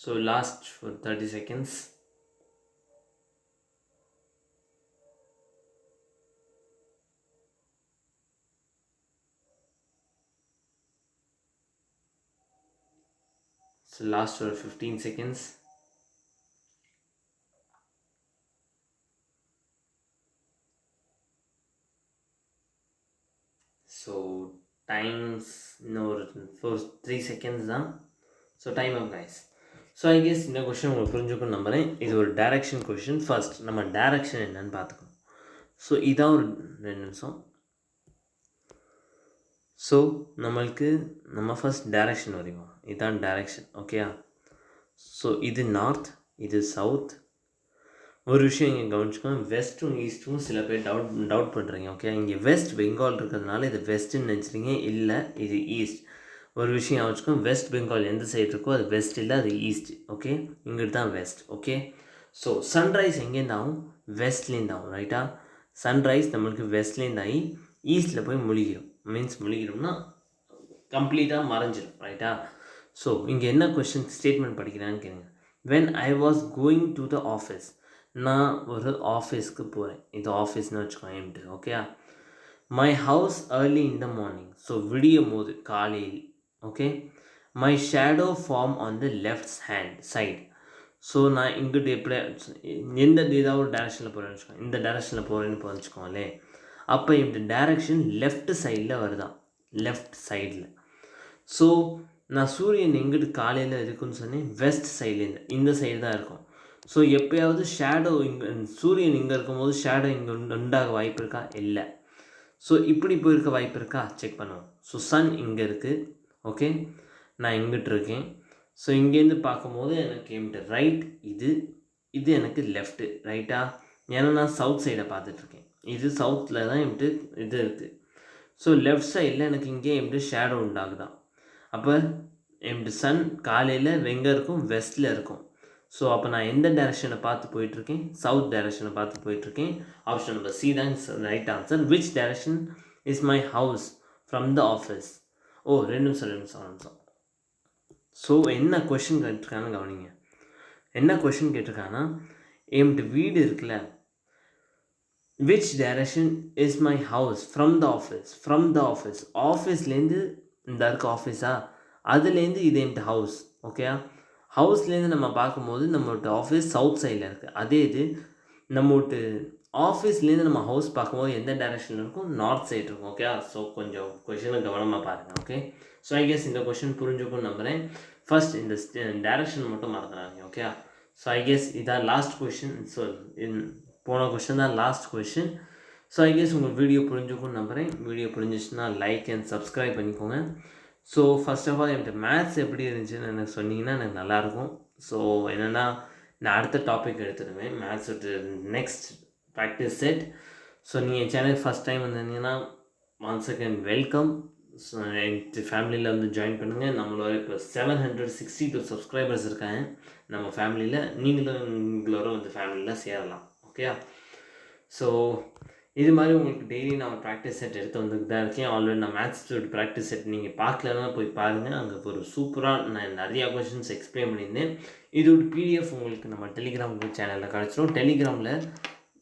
So last for 30 seconds. So last for 15 seconds. So times no for 3 seconds தான். So time up guys. So I guess இந்த question உங்களுக்கு புரிஞ்சுக்கணும்னு நம்புகிறேன். இது ஒரு டைரக்ஷன் கொஷின். ஃபர்ஸ்ட் நம்ம டைரக்ஷன் என்னன்னு பார்த்துக்கணும். ஸோ இதான் ஒரு 2 நிமிஷம். ஸோ நம்மளுக்கு நம்ம ஃபர்ஸ்ட் டைரக்ஷன் வரைவோம். இதுதான் டைரக்ஷன். ஓகே, ஸோ இது நார்த், இது சவுத். ஒரு விஷயம் இங்கே கவனிச்சுக்கோங்க, வெஸ்ட்டும் ஈஸ்ட்டும் சில பேர் டவுட் பண்ணுறீங்க. ஓகே, இங்கே வெஸ்ட் பெங்கால் இருக்கிறதுனால இது வெஸ்ட்டுன்னு நினச்சிருங்க, இல்லை இது ஈஸ்ட். ஒரு விஷயம் வச்சுக்கோங்க, வெஸ்ட் பெங்கால் எந்த சைடு இருக்கோ அது வெஸ்ட் இல்லை, அது ஈஸ்ட். ஓகே, இங்கிட்டு தான் வெஸ்ட். ஓகே, ஸோ சன்ரைஸ் எங்கேருந்து ஆகும்? வெஸ்ட்லேருந்து ஆகும், ரைட்டா? சன்ரைஸ் நம்மளுக்கு வெஸ்ட்லேருந்து ஆகி ஈஸ்ட்டில் போய் முழுகிடும். மீன்ஸ் முழுகிடும்னா கம்ப்ளீட்டாக மறைஞ்சிடும், ரைட்டா? ஸோ இங்கே என்ன கொஷின் ஸ்டேட்மெண்ட் படிக்கிறான்னு கேளுங்க. When I was going to the office, நான் ஒரு ஆஃபீஸ்க்கு போகிறேன். இது ஆஃபீஸ்னு வச்சுக்கோங்க. Okay, my house early in the morning. So விடியும் போது காலையில். Okay, my shadow form on the left hand side. So நான் இங்கிட்டு எப்படி எந்த ஏதாவது ஒரு டேரக்ஷனில் போகிறேன்னு வச்சுக்கோங்க, இந்த டேரக்ஷனில் போகிறேன்னு வச்சுக்கோங்களே. அப்போ இந்த டேரக்ஷன் லெஃப்ட் சைடில் வருதான், லெஃப்ட் சைடில். ஸோ நான் சூரியன் எங்கிட்டு காலையில் இருக்குன்னு சொன்னேன், வெஸ்ட் சைட்லேருந்து இந்த சைடு தான் இருக்கும். ஸோ எப்போயாவது ஷேடோ இங்கே, சூரியன் இங்கே இருக்கும்போது ஷேடோ இங்கே உண்டாக வாய்ப்பு இருக்கா? இல்லை. ஸோ இப்படி போயிருக்க வாய்ப்பு இருக்கா? செக் பண்ணுவோம். ஸோ சன் இங்கே இருக்குது. ஓகே, நான் இங்கிட்டு இருக்கேன். ஸோ இங்கேருந்து பார்க்கும்போது எனக்கு எம்ட்டு ரைட், இது எனக்கு லெஃப்ட்டு, ரைட்டா? ஏன்னா நான் சவுத் சைடை பார்த்துட்ருக்கேன். இது சவுத்தில் தான் எம்ட்டு இது இருக்குது. ஸோ லெஃப்ட் சைடில் எனக்கு இங்கே எம்ட்டு ஷேடோ உண்டாகுதான். அப்போ எம்ட்டு சன் காலையில் எங்கே இருக்கும்? வெஸ்ட்டில் இருக்கும். ஸோ அப்போ நான் எந்த டைரக்ஷனை பார்த்து போயிட்டுருக்கேன்? சவுத் டைரக்ஷனை பார்த்து போயிட்டுருக்கேன். ஆப்ஷன் நம்பர் C தான் right answer. Which direction is my house from the office? Oh, 2 நிமிஷம். ஸோ என்ன கொஷின் கேட்டிருக்கான்னு கவனிங்க. என்ன கொஷின் கேட்டிருக்காங்கன்னா, எம்ட்டு வீடு இருக்குல்ல, which direction is my house from the office? From the office, ஆஃபீஸ்லேருந்து இந்த இருக்க ஆஃபீஸா, அதுலேருந்து இது என்ட்டு ஹவுஸ். ஓகேயா? ஹவுஸ்லேருந்து நம்ம பார்க்கும்போது நம்மளோட ஆஃபீஸ் சவுத் சைடில் இருக்குது. அதே இது நம்மளோட ஆஃபீஸ்லேருந்து நம்ம ஹவுஸ் பார்க்கும்போது எந்த டைரெக்ஷனில் இருக்கும்? நார்த் சைடு இருக்கும். ஓகேயா? ஸோ கொஞ்சம் கொஷினை கவனமாக பாருங்கள். ஓகே, ஸோ ஐ கெஸ் இந்த கொஷின் புரிஞ்சுக்கும்னு நம்புகிறேன். ஃபர்ஸ்ட் இந்த டைரெக்ஷன் மட்டும் மறந்துடாதீங்க. ஓகேயா? ஸோ ஐ கெஸ் இதான் லாஸ்ட் கொஷின். ஸோ போன கொஷின் தான் last question. So I guess உங்கள் வீடியோ புரிஞ்சுக்கும்னு நம்புகிறேன். வீடியோ புரிஞ்சிச்சுன்னா லைக் அண்ட் சப்ஸ்கிரைப் பண்ணிக்கோங்க. ஸோ ஃபர்ஸ்ட் ஆஃப் ஆல் என்கிட்ட மேத்ஸ் எப்படி இருந்துச்சுன்னு எனக்கு சொன்னீங்கன்னா எனக்கு நல்லாயிருக்கும். ஸோ என்னென்னா நான் அடுத்த டாபிக் எடுத்துடுவேன் மேத்ஸோட நெக்ஸ்ட் ப்ராக்டிஸ் செட். ஸோ நீங்கள் என் சேனல் ஃபஸ்ட் டைம் வந்திருந்தீங்கன்னா ஒன்ஸ் அகேன் வெல்கம். ஸோ என் ஃபேமிலியில் வந்து ஜாயின் பண்ணுங்கள். நம்மளோட இப்போ 762 சப்ஸ்கிரைபர்ஸ் இருக்காங்க நம்ம ஃபேமிலியில். நீங்களும் வந்து ஃபேமிலியில் சேரலாம். ஓகேயா? ஸோ இது மாதிரி உங்களுக்கு டெய்லி நான் ப்ராக்டிஸ் செட் எடுத்து வந்துட்டு தான் இருக்கேன். ஆல்ரெடி நான் மேத்ஸ் ப்ராக்டிஸ் செட் நீங்கள் பார்க்கலன்னா போய் பாருங்கள். அங்கே ஒரு சூப்பராக நான் நிறையா கொஷின்ஸ் எக்ஸ்பிளைன் பண்ணியிருந்தேன். இதோட பிடிஎஃப் உங்களுக்கு நம்ம டெலிகிராம் சேனலில் கிடச்சிரும். டெலிகிராமில்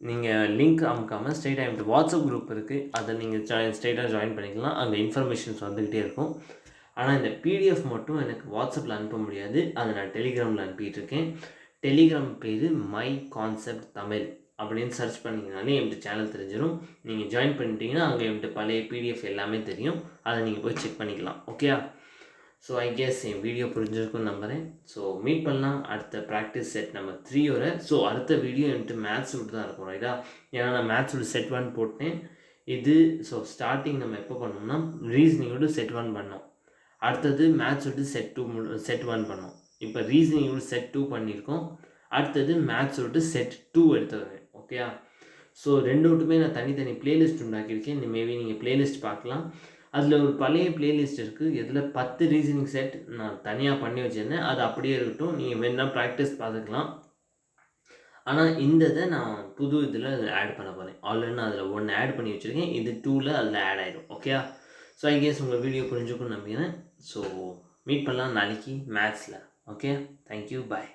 நீங்கள் லிங்க் அமுக்காமல் ஸ்ட்ரெயிட்டாக என்கிட்ட வாட்ஸ்அப் குரூப் இருக்குது. அதை நீங்கள் ஸ்ட்ரெயிட்டாக ஜாயின் பண்ணிக்கலாம். அங்கே இன்ஃபர்மேஷன்ஸ் வந்துக்கிட்டே இருக்கும். ஆனால் இந்த பிடிஎஃப் மட்டும் எனக்கு வாட்ஸ்அப்பில் அனுப்ப முடியாது. அதை நான் டெலிகிராமில் அனுப்பிட்டு இருக்கேன். டெலிகிராம் பேர் மை கான்செப்ட் தமிழ் அப்படின்னு சர்ச் பண்ணிங்கனாலே என்கிட்ட சேனல் தெரிஞ்சிடும். நீங்கள் ஜாயின் பண்ணிட்டீங்கன்னா அங்கே என்கிட்ட பழைய பிடிஎஃப் எல்லாமே தெரியும். அதை நீங்கள் போய் செக் பண்ணிக்கலாம். ஓகேயா? ஸோ ஐ கெஸ் என் வீடியோ புரிஞ்சிருக்குன்னு நம்புகிறேன். ஸோ மீட் பண்ணலாம் அடுத்த ப்ராக்டிஸ் செட் நம்பர் 3 ஸோ அடுத்த வீடியோ என்கிட்ட மேத்ஸ் விட்டு தான் இருக்கும். ரைட்டா? ஏன்னா நான் மேத்ஸோட செட் 1 போட்டேன். இது ஸோ ஸ்டார்டிங் நம்ம எப்போ பண்ணோம்னா ரீசனிங்கோட செட் 1 பண்ணோம். அடுத்தது மேத்ஸோட செட் 1 பண்ணோம். இப்போ ரீசனிங்கோட செட் 2 பண்ணியிருக்கோம். அடுத்தது மேத்ஸோட செட் 2 எடுத்துருவேன். ஓகேயா? ஸோ ரெண்டுமே நான் தனித்தனி பிளேலிஸ்ட் உண்டாக்கியிருக்கேன். மேபி நீங்கள் பிளேலிஸ்ட் பார்க்கலாம். அதில் ஒரு பழைய பிளேலிஸ்ட் இருக்குது. இதில் 10 ரீசனிங் செட் நான் தனியாக பண்ணி வச்சுருந்தேன். அது அப்படியே இருக்கட்டும். நீங்கள் வேணால் ப்ராக்டிஸ் பார்த்துக்கலாம். ஆனால் இந்த இதை நான் புது இதில் ஆட் பண்ண போகிறேன். ஆல்ரெடி நான் அதில் 1 ஆட் பண்ணி வச்சுருக்கேன். இது 2ல் அதில் ஆட் ஆகிடும். ஓகேயா? ஸோ ஐ கெஸ் உங்கள் வீடியோ புரிஞ்சுக்குன்னு நம்பிக்கிறேன். ஸோ மீட் பண்ணலாம் நாளைக்கு மேத்ஸில். ஓகே, தேங்க்யூ, பாய்.